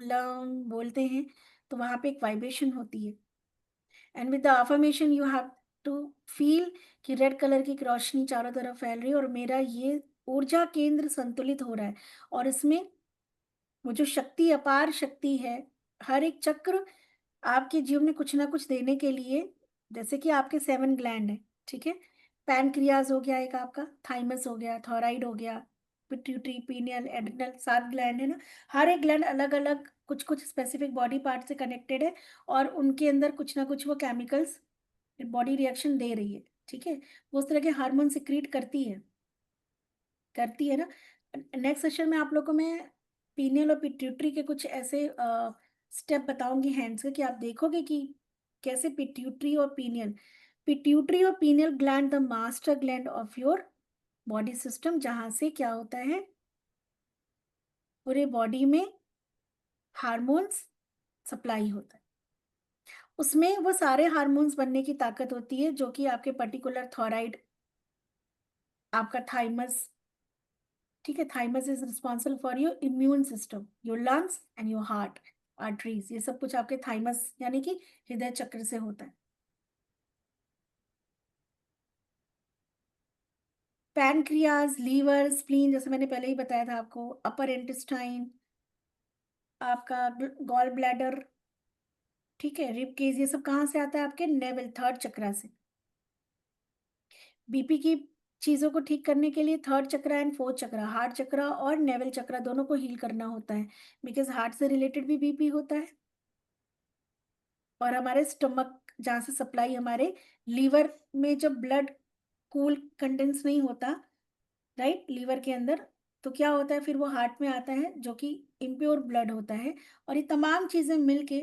लम बोलते हैं तो वहां पे एक वाइब्रेशन होती है, and with the affirmation you have to feel कि रेड कलर की रोशनी चारों तरफ फैल रही है और मेरा ये ऊर्जा केंद्र संतुलित हो रहा है। और इसमें वो जो शक्ति, अपार शक्ति है, हर एक चक्र आपके जीवन में कुछ ना कुछ देने के लिए, जैसे कि आपके 7 ग्लैंड है, ठीक है। पैनक्रियाज हो गया एक आपका, थाइमस हो गया, थॉराइड हो गया, पिट्यूटरी, पीनियल, एड्रिनल, 7 ग्लैंड है ना। हर एक ग्लैंड अलग अलग कुछ कुछ स्पेसिफिक बॉडी पार्ट से कनेक्टेड है, और उनके अंदर कुछ ना कुछ वो केमिकल्स बॉडी रिएक्शन दे रही है, ठीक है। वो उस तरह के हार्मोन सिक्रीट करती है ना। नेक्स्ट सेशन में आप लोगों को मैं पीनियल और पिट्यूटरी के कुछ ऐसे स्टेप बताऊंगी हैंड्स के, कि आप देखोगे कि कैसे पिट्यूटरी और pineal gland the master gland of your body system, जहां से क्या होता है, पूरे बॉडी में हार्मोन्स सप्लाई होता है। उसमें वो सारे हार्मोन्स बनने की ताकत होती है जो कि आपके पर्टिकुलर थॉराइड आपका थाइमस, ठीक है, thymus is responsible for your immune system, your lungs and your heart, arteries, ये सब कुछ आपके थाइमस यानी कि हृदय चक्र से होता है। पैनक्रियाज, लीवर, स्प्लीन, जैसे मैंने पहले ही बताया था आपको, अपर इंटेस्टाइन, आपका गॉल ब्लैडर, ठीक है, रिब केज, ये सब कहाँ से आता है? आपके नेवल, थर्ड चक्रा से। बीपी की चीजों को ठीक करने के लिए third chakra and fourth chakra, heart chakra और नेवल चक्रा दोनों को हील करना होता है, बिकॉज हार्ट से रिलेटेड भी बीपी होता है। और हमारे स्टमक, जहाँ से सप्लाई, हमारे लीवर में जब ब्लड कूल कंडेंस नहीं होता, राइट, लीवर के अंदर, तो क्या होता है फिर? वो हार्ट में आता है जो कि इम्प्योर ब्लड होता है, और ये तमाम चीजें मिलके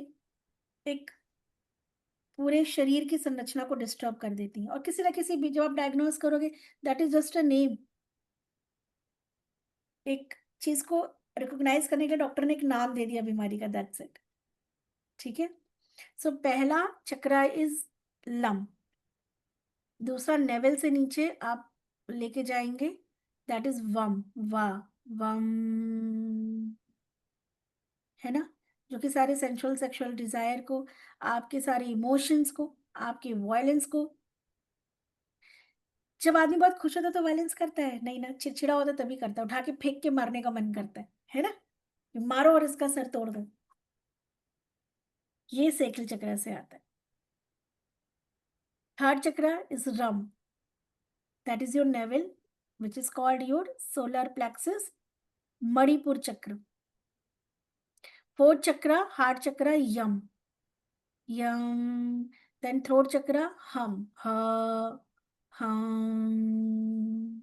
एक पूरे शरीर की संरचना को डिस्टर्ब कर देती हैं। और किसी ना किसी भी, जब आप डायग्नोज करोगे, that is just a name, एक चीज को रिकॉग्नाइज करने के लिए डॉक्टर ने एक नाम दे दिया बीमारी का, दैट्स इट, ठीक है। सो पहला चक्रा इज लम, दूसरा नेवल से नीचे आप लेके जाएंगे, दैट इज वम, वा, वम, है ना, जो कि सारे सेंसुअल सेक्सुअल डिजायर को, आपके सारे इमोशंस को, आपके वायलेंस को, जब आदमी बहुत खुश होता है तो वायलेंस करता है नहीं ना, चिड़चिड़ा होता है तभी करता है, उठा के फेंक के मारने का मन करता है ना, मारो और इसका सर तोड़ दो, ये सेकल चक्र से आता है। थर्ड चक्र is rum, that is your naval, which is called your solar plexus, Manipur चक्र। फोर्थ चक्र, हार्ट चक्र, यम, यम, देन थ्रोट चक्र, हम, ह, हम,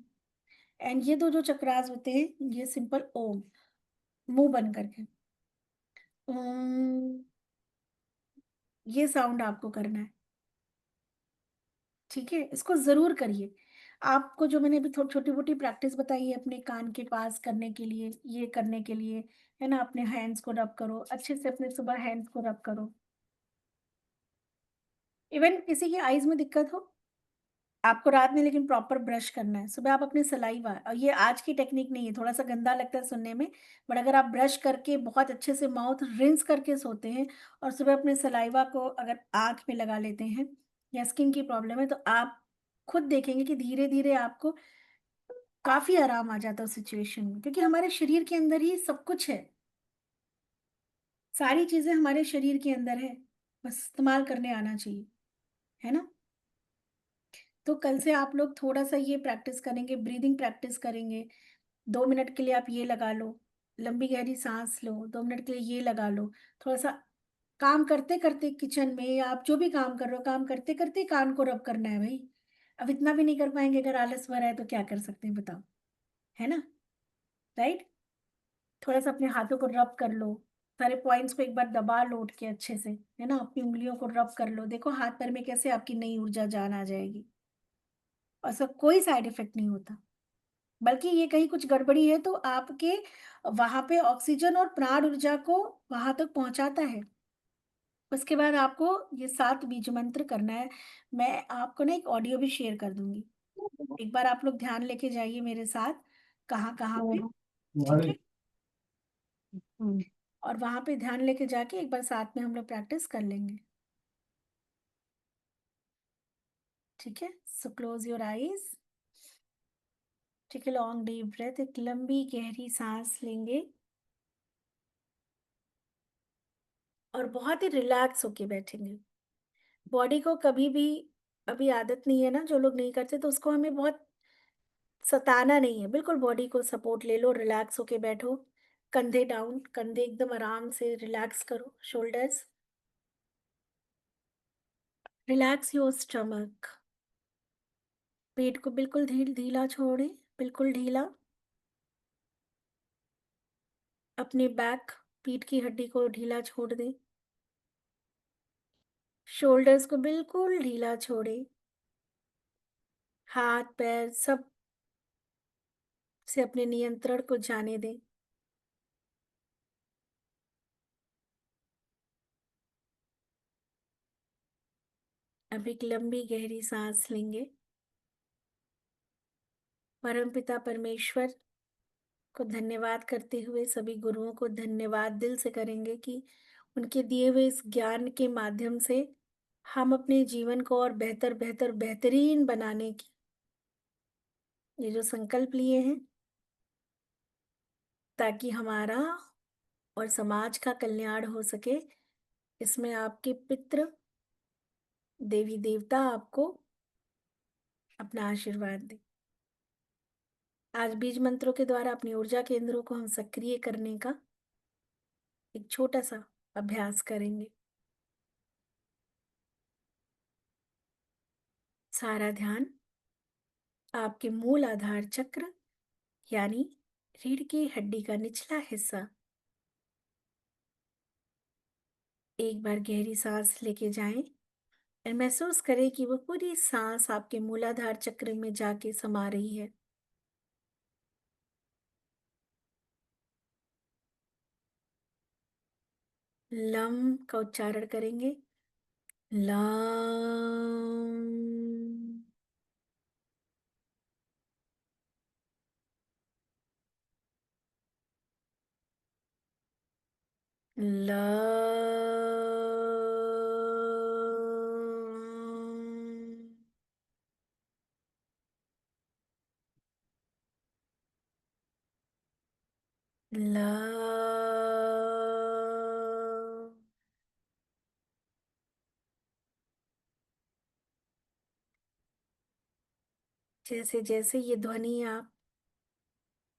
एंड ये दो जो चक्रास होते हैं, ये सिंपल ओम, मुंह बंद करके ओम, ये साउंड आपको करना है, ठीक है, इसको जरूर करिए। आपको जो मैंने अभी थोड़ी छोटी मोटी प्रैक्टिस बताई है अपने कान के पास करने के लिए, ये करने के लिए, है ना, अपने हैंड्स को रब करो अच्छे से, अपने सुबह हैंड्स को रब करो। इवन किसी की आईज में दिक्कत हो, आपको रात में लेकिन प्रॉपर ब्रश करना है, सुबह आप अपने सलाइवा, और ये आज की टेक्निक नहीं है, थोड़ा सा गंदा लगता है सुनने में, बट अगर आप ब्रश करके बहुत अच्छे से माउथ रिंस करके सोते हैं, और सुबह अपने सलाइवा को अगर आंख में लगा लेते हैं, या स्किन की प्रॉब्लम है, तो आप खुद देखेंगे कि धीरे धीरे आपको काफी आराम आ जाता है उस सिचुएशन में, क्योंकि हमारे शरीर के अंदर ही सब कुछ है, सारी चीजें हमारे शरीर के अंदर है, बस इस्तेमाल करने आना चाहिए, है ना। तो कल से आप लोग थोड़ा सा ये प्रैक्टिस करेंगे, ब्रीदिंग प्रैक्टिस करेंगे, 2 मिनट के लिए आप ये लगा लो, लंबी गहरी सांस लो, 2 मिनट के लिए ये लगा लो, थोड़ा सा काम करते करते किचन में, या आप जो भी काम कर रहे हो, काम करते करते कान को रब करना है भाई। अब इतना भी नहीं कर पाएंगे, अगर आलस भरा है तो क्या कर सकते हैं बताओ, है ना, राइट। थोड़ा सा अपने हाथों को रब कर लो, सारे पॉइंट्स को एक बार दबा लो उठ के अच्छे से, है ना, अपनी उंगलियों को रब कर लो, देखो हाथ पैर में कैसे आपकी नई ऊर्जा जान आ जाएगी, और ऐसा कोई साइड इफेक्ट नहीं होता, बल्कि ये कहीं कुछ गड़बड़ी है तो आपके वहां पे ऑक्सीजन और प्राण ऊर्जा को वहां तक पहुंचाता है। उसके बाद आपको ये 7 बीज मंत्र करना है, मैं आपको ना एक ऑडियो भी शेयर कर दूंगी, एक बार आप लोग ध्यान लेके जाइए मेरे साथ, कहाँ कहाँ पे, ठीक है, हम्म, और वहां पे ध्यान लेके जाके एक बार साथ में हम लोग प्रैक्टिस कर लेंगे, ठीक है। So close your eyes, take a long deep breath, एक लंबी गहरी सांस लेंगे, और बहुत ही रिलैक्स होके बैठेंगे। बॉडी को कभी भी, अभी आदत नहीं है ना, जो लोग नहीं करते, तो उसको हमें बहुत सताना नहीं है, बिल्कुल बॉडी को सपोर्ट ले लो, रिलैक्स होके बैठो, कंधे डाउन, कंधे एकदम आराम से रिलैक्स करो, शोल्डर्स, रिलैक्स योर स्टमक, पेट को बिल्कुल ढीला छोड़े, बिल्कुल ढीला, अपने बैक, पीठ की हड्डी को ढीला छोड़ दे, शोल्डर्स को बिल्कुल ढीला छोड़े, हाथ पैर सब से अपने नियंत्रण को जाने दें। अब एक लंबी गहरी सांस लेंगे, परमपिता परमेश्वर को धन्यवाद करते हुए सभी गुरुओं को धन्यवाद दिल से करेंगे कि उनके दिए हुए इस ज्ञान के माध्यम से हम अपने जीवन को और बेहतर बेहतर बेहतरीन बनाने की ये जो संकल्प लिए हैं, ताकि हमारा और समाज का कल्याण हो सके, इसमें आपके पितृ देवी देवता आपको अपना आशीर्वाद दें। आज बीज मंत्रों के द्वारा अपनी ऊर्जा केंद्रों को हम सक्रिय करने का एक छोटा सा अभ्यास करेंगे। सारा ध्यान आपके मूल आधार चक्र यानी रीढ़ की हड्डी का निचला हिस्सा। एक बार गहरी सांस लेके जाएं और महसूस करें कि वो पूरी सांस आपके मूलाधार चक्र में जाके समा रही है। लम का उच्चारण करेंगे। लम। लम। लम। जैसे जैसे ये ध्वनि आप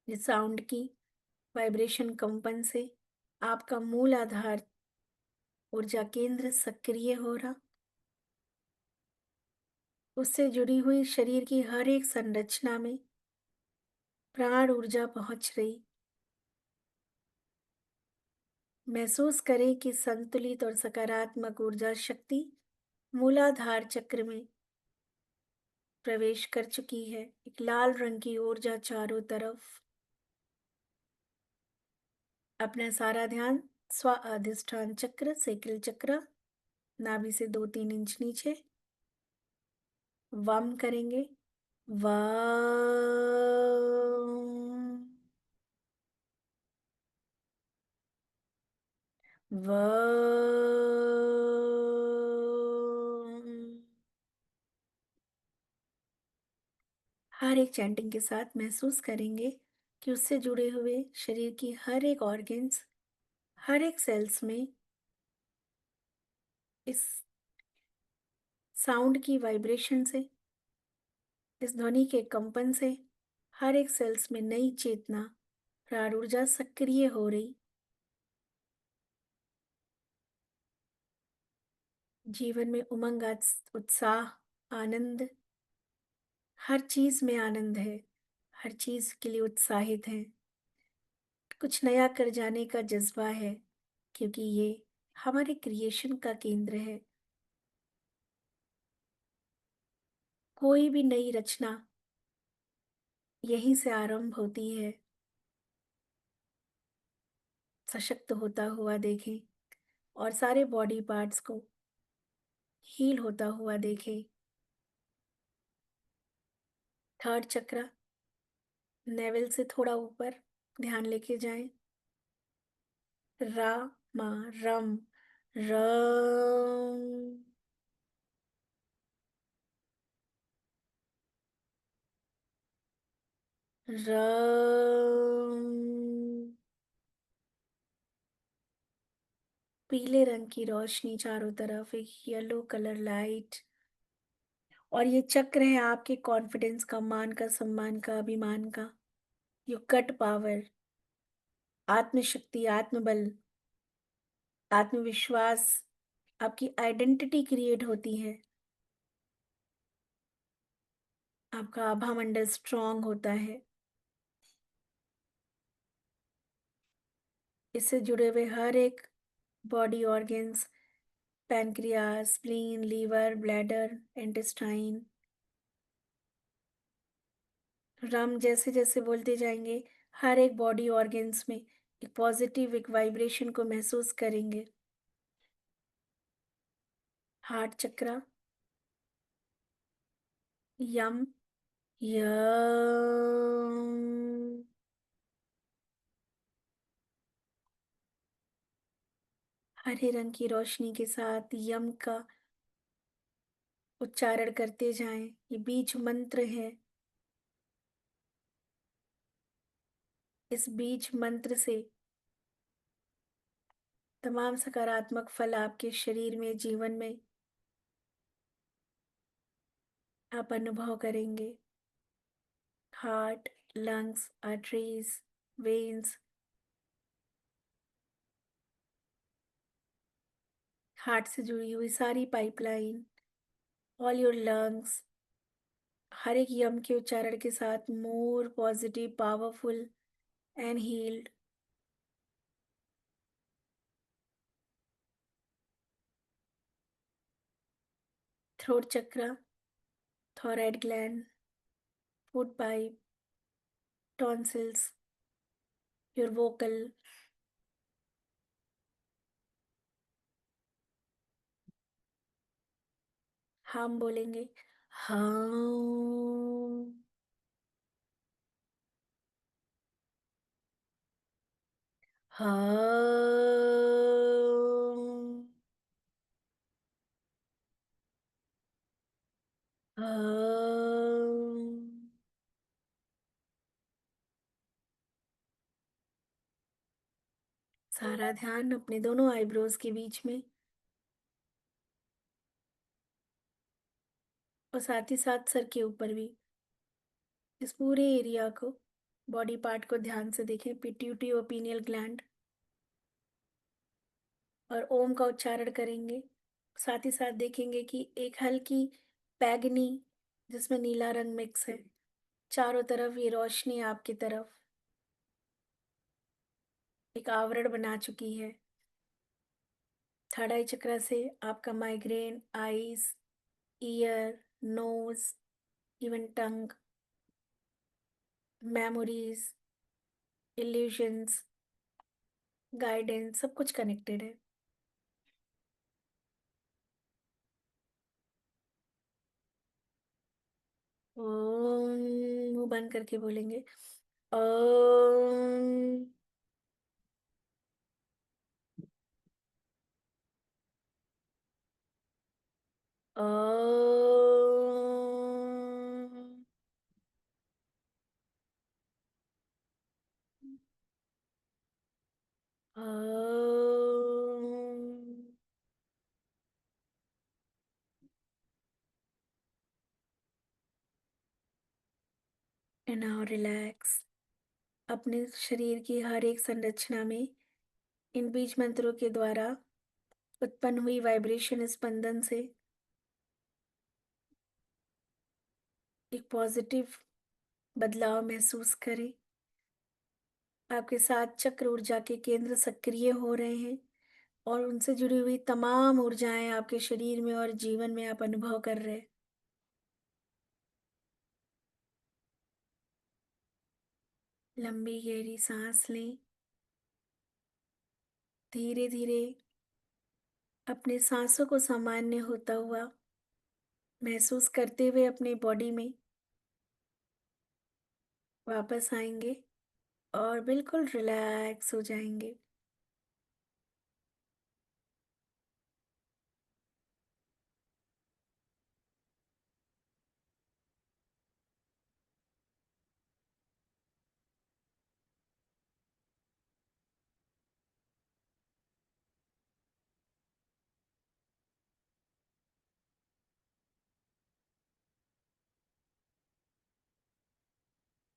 इस साउंड की वाइब्रेशन कंपन से आपका मूल आधार ऊर्जा केंद्र सक्रिय हो रहा, उससे जुड़ी हुई शरीर की हर एक संरचना में प्राण ऊर्जा पहुंच रही। महसूस करें कि संतुलित और सकारात्मक ऊर्जा शक्ति मूलाधार चक्र में प्रवेश कर चुकी है। एक लाल रंग की ऊर्जा चारों तरफ। अपना सारा ध्यान स्व अधिष्ठान चक्र सेकल चक्र नाभि से 2-3 इंच नीचे वम करेंगे। वम। वम। हर एक चैंटिंग के साथ महसूस करेंगे कि उससे जुड़े हुए शरीर की हर एक ऑर्गन्स, हर एक सेल्स में इस साउंड की वाइब्रेशन से, इस ध्वनि के कंपन से हर एक सेल्स में नई चेतना, प्राण ऊर्जा सक्रिय हो रही। जीवन में उमंग, उत्साह, आनंद, हर चीज में आनंद है, हर चीज के लिए उत्साहित है। कुछ नया कर जाने का जज्बा है, क्योंकि ये हमारे क्रिएशन का केंद्र है। कोई भी नई रचना यहीं से आरंभ होती है। सशक्त होता हुआ देखें और सारे बॉडी पार्ट्स को हील होता हुआ देखें। थर्ड चक्र नेवल से थोड़ा ऊपर ध्यान लेके जाएं। रा मा रम रम। रम। पीले रंग की रोशनी चारों तरफ, एक येलो कलर लाइट, और ये चक्र है आपके कॉन्फिडेंस का, मान का, सम्मान का, अभिमान का। यो कट पावर, आत्मशक्ति, आत्मबल, आत्मविश्वास, आपकी आइडेंटिटी क्रिएट होती है। आपका आभा मंडल स्ट्रांग होता है। इससे जुड़े हुए हर एक body organs, pancreas, spleen, liver, bladder, intestine, रम जैसे जैसे बोलते जाएंगे हर एक बॉडी ऑर्गन्स में एक पॉजिटिव, एक वाइब्रेशन को महसूस करेंगे। हार्ट चक्र, यम यम। हरे रंग की रोशनी के साथ यम का उच्चारण करते जाएं। ये बीज मंत्र है। इस बीज मंत्र से तमाम सकारात्मक फल आपके शरीर में, जीवन में आप अनुभव करेंगे। Heart, lungs, arteries, veins, heart से जुड़ी हुई सारी पाइपलाइन, ऑल योर लंग्स, हर एक यम के उच्चारण के साथ more positive, powerful and healed. Throat chakra, thyroid gland, food pipe, tonsils, your vocal, हम बोलेंगे हम, हम, हम। सारा ध्यान अपने दोनों आईब्रोज के बीच में और साथ ही साथ सर के ऊपर भी। इस पूरे एरिया को, बॉडी पार्ट को ध्यान से देखें। पिट्यूटरी और पीनियल ग्लैंड, और ओम का उच्चारण करेंगे। साथ ही साथ देखेंगे कि एक हल्की पैगनी जिसमें नीला रंग मिक्स है, चारों तरफ ये रोशनी आपकी तरफ एक आवरण बना चुकी है। थर्ड आई चक्र से आपका migraine, eyes, ear, nose, even tongue, memories, illusions, guidance, सब कुछ कनेक्टेड है। ओम, मुंह बंद करके बोलेंगे ओम, ओम, ओम। And now relax. अपने शरीर की हर एक संरचना में इन बीज मंत्रों के द्वारा उत्पन्न हुई वाइब्रेशन, स्पंदन से एक पॉजिटिव बदलाव महसूस करें। आपके साथ चक्र ऊर्जा के केंद्र सक्रिय हो रहे हैं और उनसे जुड़ी हुई तमाम ऊर्जाएं आपके शरीर में और जीवन में आप अनुभव कर रहे हैं। लंबी गहरी सांस लें। धीरे धीरे अपने सांसों को सामान्य होता हुआ महसूस करते हुए अपनी बॉडी में वापस आएंगे और बिल्कुल रिलैक्स हो जाएंगे।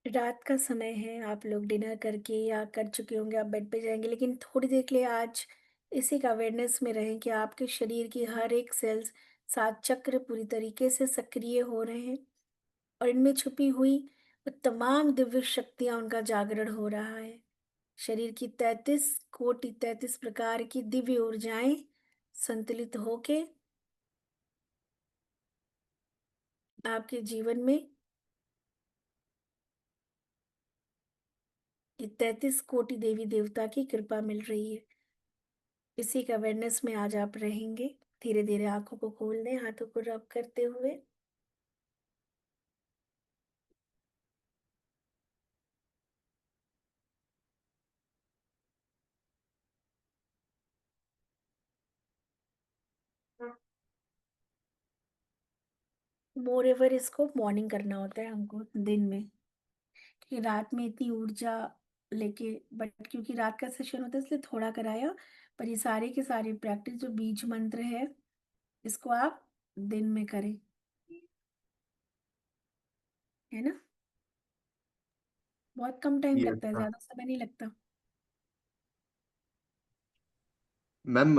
रात का समय है, आप लोग डिनर करके या कर चुके होंगे, आप बेड पे जाएंगे, लेकिन थोड़ी देर के लिए आज इसी का अवेयरनेस में रहें कि आपके शरीर की हर एक सेल्स, सात चक्र पूरी तरीके से सक्रिय हो रहे हैं और इनमें छुपी हुई वो तमाम दिव्य शक्तियां, उनका जागरण हो रहा है। शरीर की 33 कोटि, 33 प्रकार की दिव्य ऊर्जाएं संतुलित होके आपके जीवन में ये 33 कोटि देवी देवता की कृपा मिल रही है। इसी का अवेयरनेस में आज आप रहेंगे। धीरे धीरे आंखों को खोल दें, हाथों को रब करते हुए। मोर एवर इसको मॉर्निंग करना होता है हमको, दिन में, क्योंकि रात में इतनी ऊर्जा लेके, बट क्योंकि रात का सेशन होता है इसलिए थोड़ा कराया। पर ये सारे के सारे प्रैक्टिस जो बीज मंत्र है, इसको आप दिन में करें, है ना। बहुत कम टाइम यस लगता है, मैम। ज्यादा समय नहीं लगता। मैम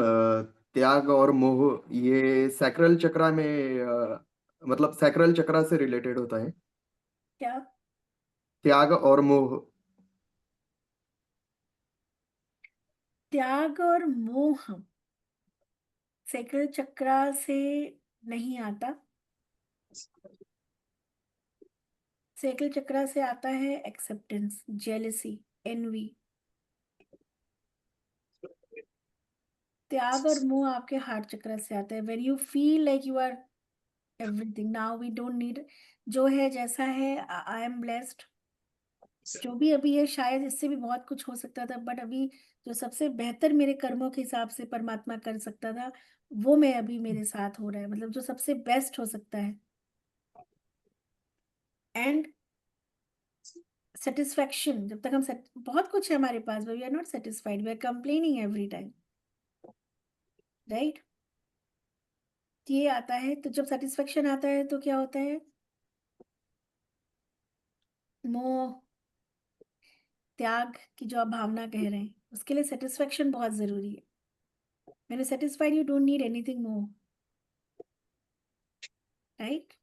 त्याग और मोह ये सैक्रल चक्रा में मतलब सैक्रल चक्रा से रिलेटेड होता है। क्या? त्याग और मोह। त्याग और मोह सेक्रल चक्रा से नहीं आता। सेक्रल चक्रा से आता है एक्सेप्टेंस, जेलसी, एनवी। त्याग और मोह आपके हार्ट चक्र से आता है, when you feel like you are everything, now we don't need, जो है जैसा है, आई एम ब्लेस्ड, जो भी अभी है, शायद इससे भी बहुत कुछ हो सकता था, बट अभी जो सबसे बेहतर मेरे कर्मों के हिसाब से परमात्मा कर सकता था, वो मैं अभी मेरे साथ हो रहा है, मतलब जो सबसे बेस्ट हो सकता है। एंड सेटिस्फेक्शन, जब तक हम बहुत कुछ है हमारे पास, we are not satisfied, we are complaining every time, right. ये आता है, तो जब सेटिस्फेक्शन आता है तो क्या होता है, मोह, त्याग की जो आप भावना कह रहे हैं, उसके लिए सेटिस्फेक्शन बहुत जरूरी है। मैंने satisfied, you don't need anything more, right.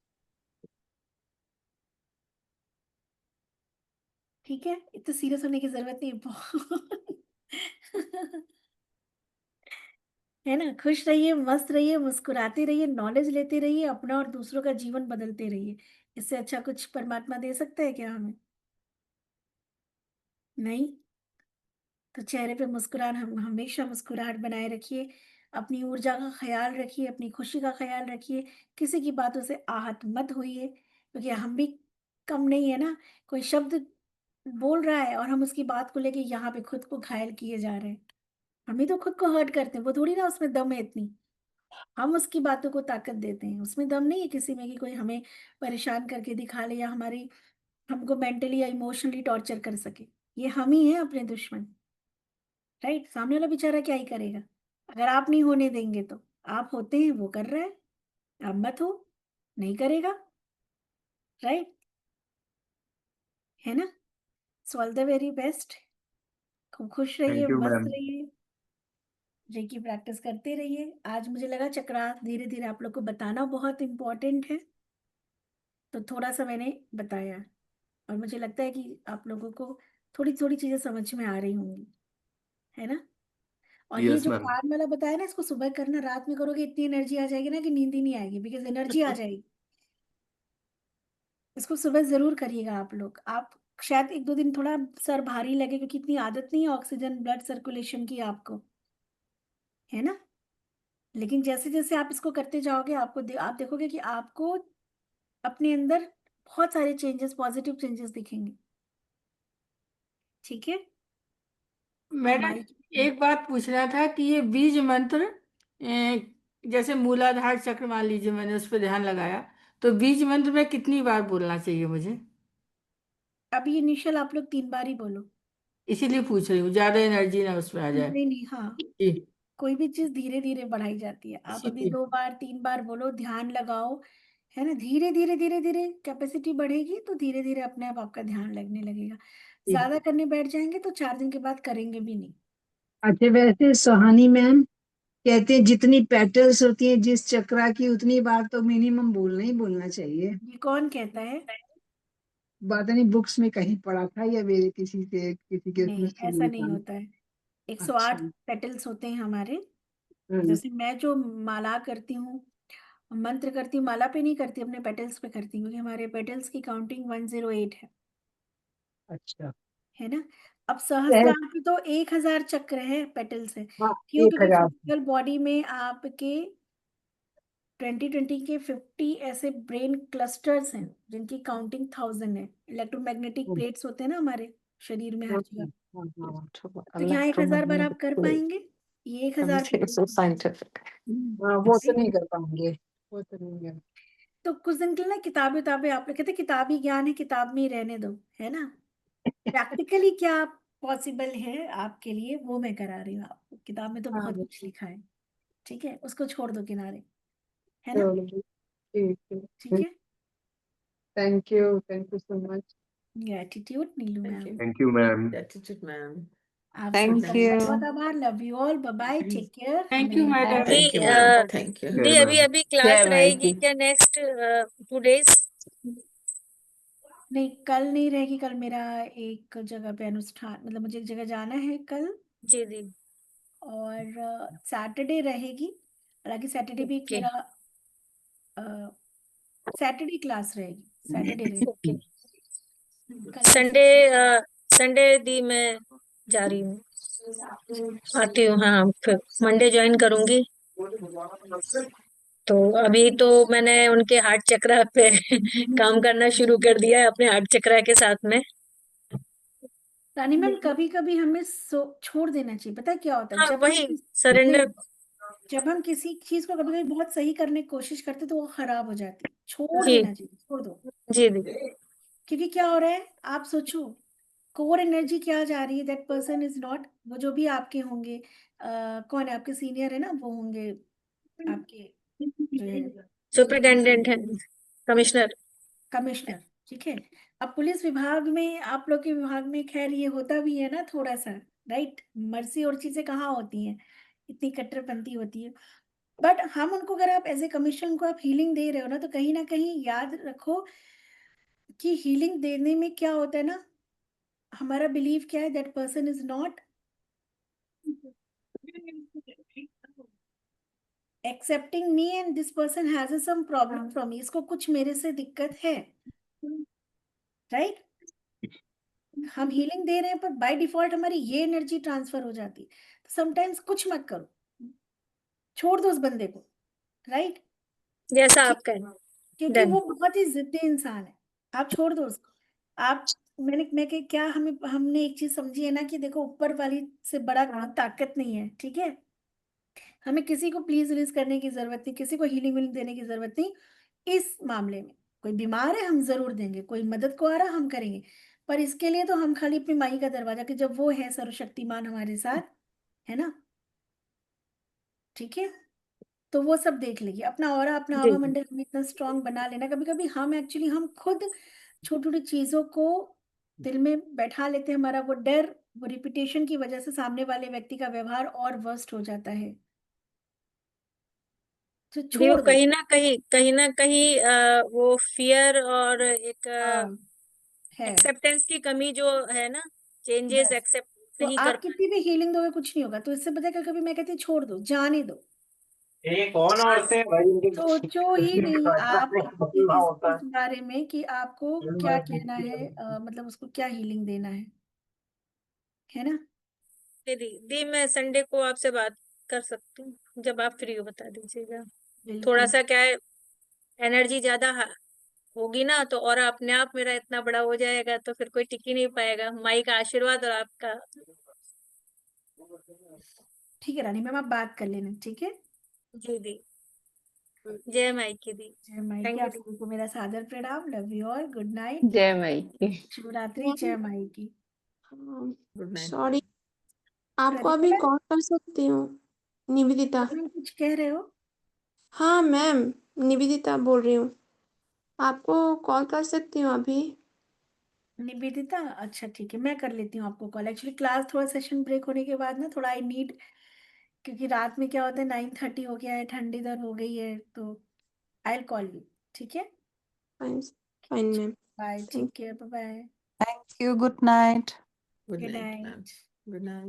ठीक है, इतना सीरियस होने की जरूरत नहीं है बहुत है ना। खुश रहिए, मस्त रहिए, मुस्कुराते रहिए, नॉलेज लेते रहिए, अपना और दूसरों का जीवन बदलते रहिए। इससे अच्छा कुछ परमात्मा दे सकता है क्या हमें? नहीं। तो चेहरे पे मुस्कुरान, हम हमेशा मुस्कुराहट बनाए रखिए, अपनी ऊर्जा का ख्याल रखिए, अपनी खुशी का ख्याल रखिए, किसी की बातों से आहत मत होइए, क्योंकि हम भी कम नहीं है ना। कोई शब्द बोल रहा है और हम उसकी बात को लेके यहाँ पे खुद को घायल किए जा रहे हैं, हम ही तो खुद को हर्ट करते हैं, वो थोड़ी ना उसमें दम है इतनी, हम उसकी बातों को ताकत देते हैं, उसमें दम नहीं है किसी में कि कोई हमें परेशान करके दिखा ले या हमारी, हमको मेंटली या इमोशनली टॉर्चर कर सके। ये हम ही हैं अपने दुश्मन, राइट। सामने वाला बेचारा क्या ही करेगा, अगर आप नहीं होने देंगे तो। आप होते हैं, वो कर रहा है, आप मत हो, नहीं करेगा, राइट, है ना। So all the very best, खूब खुश रहिए, थैंक यू मस्त मैम। रहिए, रेकी प्रैक्टिस करते रहिए। आज मुझे लगा चक्रास धीरे धीरे आप लोग को बताना बहुत इम्पोर्टेंट है, तो थोड़ा सा मैंने बताया, और मुझे लगता है कि आप लोगों को थोड़ी थोड़ी चीजें समझ में आ रही होंगी, है ना। और ये यस जो मैम। कान वाला बताया ना, इसको सुबह करना, रात में करोगे इतनी एनर्जी आ जाएगी ना कि नींद ही नहीं आएगी, बिकॉज एनर्जी आ जाएगी। इसको सुबह जरूर करिएगा आप लोग। आप शायद एक दो दिन थोड़ा सर भारी लगे, क्योंकि इतनी आदत नहीं है ऑक्सीजन ब्लड सर्कुलेशन की आपको, है ना। लेकिन जैसे जैसे आप इसको करते जाओगे, आप देखोगे कि आपको अपने अंदर बहुत सारे चेंजेस, पॉजिटिव चेंजेस दिखेंगे, ठीक है। अब मैडम, माइक। एक बात पूछना था कि ये बीज मंत्र, जैसे मूलाधार चक्र मान लीजिए, मैंने उस पर ध्यान लगाया, तो बीज मंत्र में कितनी बार बोलना चाहिए मुझे? अभी इनिशियल आप लोग 3 बार ही बोलो। इसीलिए पूछ रही हूँ, ज्यादा एनर्जी ना उसमें आ जाए। नहीं नहीं, हाँ, जी। कोई भी चीज धीरे धीरे बढ़ाई जाती है। आप अभी इसीलिए। 2 बार 3 बार बोलो, ध्यान लगाओ, है ना। धीरे धीरे धीरे धीरे कैपेसिटी बढ़ेगी तो धीरे धीरे अपने आप आपका ध्यान लगने लगेगा। जी। ज्यादा करने बैठ जाएंगे तो 4 दिन के बाद करेंगे भी नहीं। अच्छा, वैसे सुहानी मैम कहते हैं जितनी पेटल्स होती हैं जिस चक्रा की, उतनी बार तो मिनिमम बोलना ही बोलना चाहिए। ये कौन कहता है? बात नहीं, बुक्स में कहीं पढ़ा था या मेरे किसी के उसमें नहीं, ऐसा सुना नहीं था। होता है। 108 अच्छा। पेटल्स होते हैं हमारे। हम्म। जैसे मैं जो माला करती हूँ, मंत्र करती हूँ, माला पे नहीं करती, अपने पेटल्स पे करती हूँ, क्योंकि हमारे पेटल्स की काउंटिंग 108 है। अच्छा। है ना। अब वह- सहस्त्रार पे तो 1000 चक्र है, पेटल्स है। हाँ, क्यों? एक क्योंकि हजार फिजिकल बॉडी में आपके 2020 के 50 ऐसे ब्रेन क्लस्टर्स हैं जिनकी काउंटिंग 1000 है। इलेक्ट्रोमैग्नेटिक प्लेट्स होते हैं ना हमारे शरीर में हर जगह। तो यहाँ 1000 बार आप कर Electromagnetic पाएंगे? ये 1000 everything is so scientific. हाँ, वो तो right? नहीं कर पाएंगे, वो तो नहीं है। तो कुछ दिन के लिए ना किताबें आप लोग कहते किताबी ज्ञान है, किताब में ही रहने दो, है ना। प्रैक्टिकली क्या पॉसिबल है आपके लिए वो मैं करा रही हूँ आपको। किताब में तो हाँ बहुत कुछ लिखा है, ठीक है, उसको छोड़ दो किनारे, है ना। चलो ठीक ठीक है। है। Thank you so much. Gratitude Neelu ma'am. Thank you ma'am. Gratitude, ma'am. आप Thank सबका you. बहुत बहुत आभार। Love you all. Bye bye. Take care. Thank you, madam. दी Thank you, ma'am. Thank you. दी जय अभी मैम। अभी क्लास जय रहेगी माइकी। क्या नेक्स्ट 2 डेज? नहीं, कल नहीं रहेगी। कल मेरा एक जगह पे अनुष्ठान, मतलब मुझे एक जगह जाना है कल। जी दी। और सैटरडे रहेगी। हालांकि सैटरडे भी एक ओके मेरा सैटरडे क्लास रहेगी। सैटरडे रहेगी। ओके। कल नहीं संडे संडे दी मैं जा रही हूँ, आती हूँ। हाँ फिर मंडे ज्वाइन करूंगी। तो अभी तो मैंने उनके हार्ट चक्रा पे काम करना शुरू कर दिया है, अपने हार्ट चक्रा के साथ में। रानी मैम, कभी कभी हमें छोड़ देना चाहिए। पता है क्या होता है, हाँ जब हम वही सरेंडर। जब हम किसी चीज को कभी कभी बहुत सही करने की कोशिश करते तो वो खराब हो जाती है। छोड़ जी देना चाहिए, छोड़ दो। जी दी। क्योंकि क्या हो रहा है, आप सोचो, कोर एनर्जी क्या जा रही है। दैट पर्सन इज नॉट, वो जो भी आपके होंगे, कौन है आपके सीनियर है ना, वो होंगे आपके जो है सुपरिटेंडेंट है, कमिश्नर। कमिश्नर, ठीक है। अब पुलिस विभाग में, आप लोग के विभाग में खैर ये होता भी है ना थोड़ा सा, राइट। मर्सी और चीजें कहाँ होती हैं, इतनी कट्टरपंथी होती है। बट हम उनको, अगर आप एज ए कमीशन को आप हीलिंग दे रहे हो ना, तो कहीं ना कहीं याद रखो कि हीलिंग देने में क्या होता है ना, हमारा बिलीव क्या है, that person is not accepting me and this person has some problem from me. इसको कुछ मेरे से दिक्कत है, राइट। हम हीलिंग दे रहे हैं पर बाय डिफॉल्ट हमारी ये एनर्जी ट्रांसफर हो जाती है। तो समटाइम्स कुछ मत करो, छोड़ दो उस बंदे को, राइट। जैसा आप कहें। क्योंकि डन। वो बहुत ही जिद्दी इंसान है। आप छोड़ दो उसको। आप मैं क्या, हमने एक चीज समझी है ना कि देखो, ऊपर वाली से बड़ा कोई ताकत नहीं है, ठीक है। हमें किसी को प्लीज रिलीज करने की जरूरत नहीं, किसी को हीलिंग विलिंग देने की जरूरत नहीं। इस मामले में कोई बीमार है हम जरूर देंगे, कोई मदद को आ रहा हम करेंगे। पर इसके लिए तो हम खाली अपनी माई का दरवाजा, कि जब वो है सर्वशक्तिमान हमारे साथ, है ना, ठीक है। तो वो सब देख लेगी। अपना ऑरा, अपना जी आभा मंडल हम इतना स्ट्रांग बना लेना। कभी कभी हम एक्चुअली हम खुद छोटी छोटी चीजों को दिल में बैठा लेते हैं। हमारा वो डर, वो रिपीटेशन की वजह से सामने वाले व्यक्ति का व्यवहार और वर्स्ट हो जाता है। तो दी। वो छोड़ दो। कहीं ना कहीं वो फियर और एक हाँ, है। एक्सेप्टेंस की कमी जो है ना, चेंजेस बस, एक्सेप्ट तो नहीं कर आप कितनी भी हीलिंग दोगे कुछ नहीं होगा। तो इससे पता है, कभी मैं कहती हूँ छोड़ दो, जाने दो। ये कौन और से भाई इनके सोचो ही नहीं आप कि ना होता इस बारे में कि आपको क्या कहना है, है। मतलब उसको क्या हीलिंग देना है ना। पाए। दी दी मैं संडे को आपसे बात कर सकती हूँ, जब आप फ्री हो बता दीजिएगा। थोड़ा बिल्कुल। सा क्या है, एनर्जी ज्यादा होगी ना, तो और अपने आप मेरा इतना बड़ा हो जाएगा, तो फिर कोई टिक ही नहीं पाएगा। माई का आशीर्वाद और आपका। ठीक है रानी मैम, आप बात कर लेना, ठीक है। जी दी। जय माई की दी। जय माई की। थैंक यू आप दी। सबको मेरा सादर प्रणाम। Love you all. Good night. जय माइकी। शुभ रात्रि। जय माई की। Good night. सॉरी, आपको अभी प्रतिभा, कॉल कर सकती हूँ? निवेदिता। मैम कुछ कह रहे हो? हाँ मैम, निवेदिता बोल रही हूँ। आपको कॉल कर सकती हूँ अभी? निवेदिता, अच्छा ठीक है, मैं कर लेती हूँ आपको कॉल। एक्चुअली क्लास थोड़ा सेशन ब्रेक होने के बाद ना थोड़ा आई नीड, क्योंकि रात में क्या होता है 9:30 हो गया है, ठंडी इधर हो गई है, तो आई विल कॉल यू, ठीक है। Fine, fine ma'am. Bye, thank take care, bye bye. Thank you. Good night. Good good night, ma'am. Night. Good night.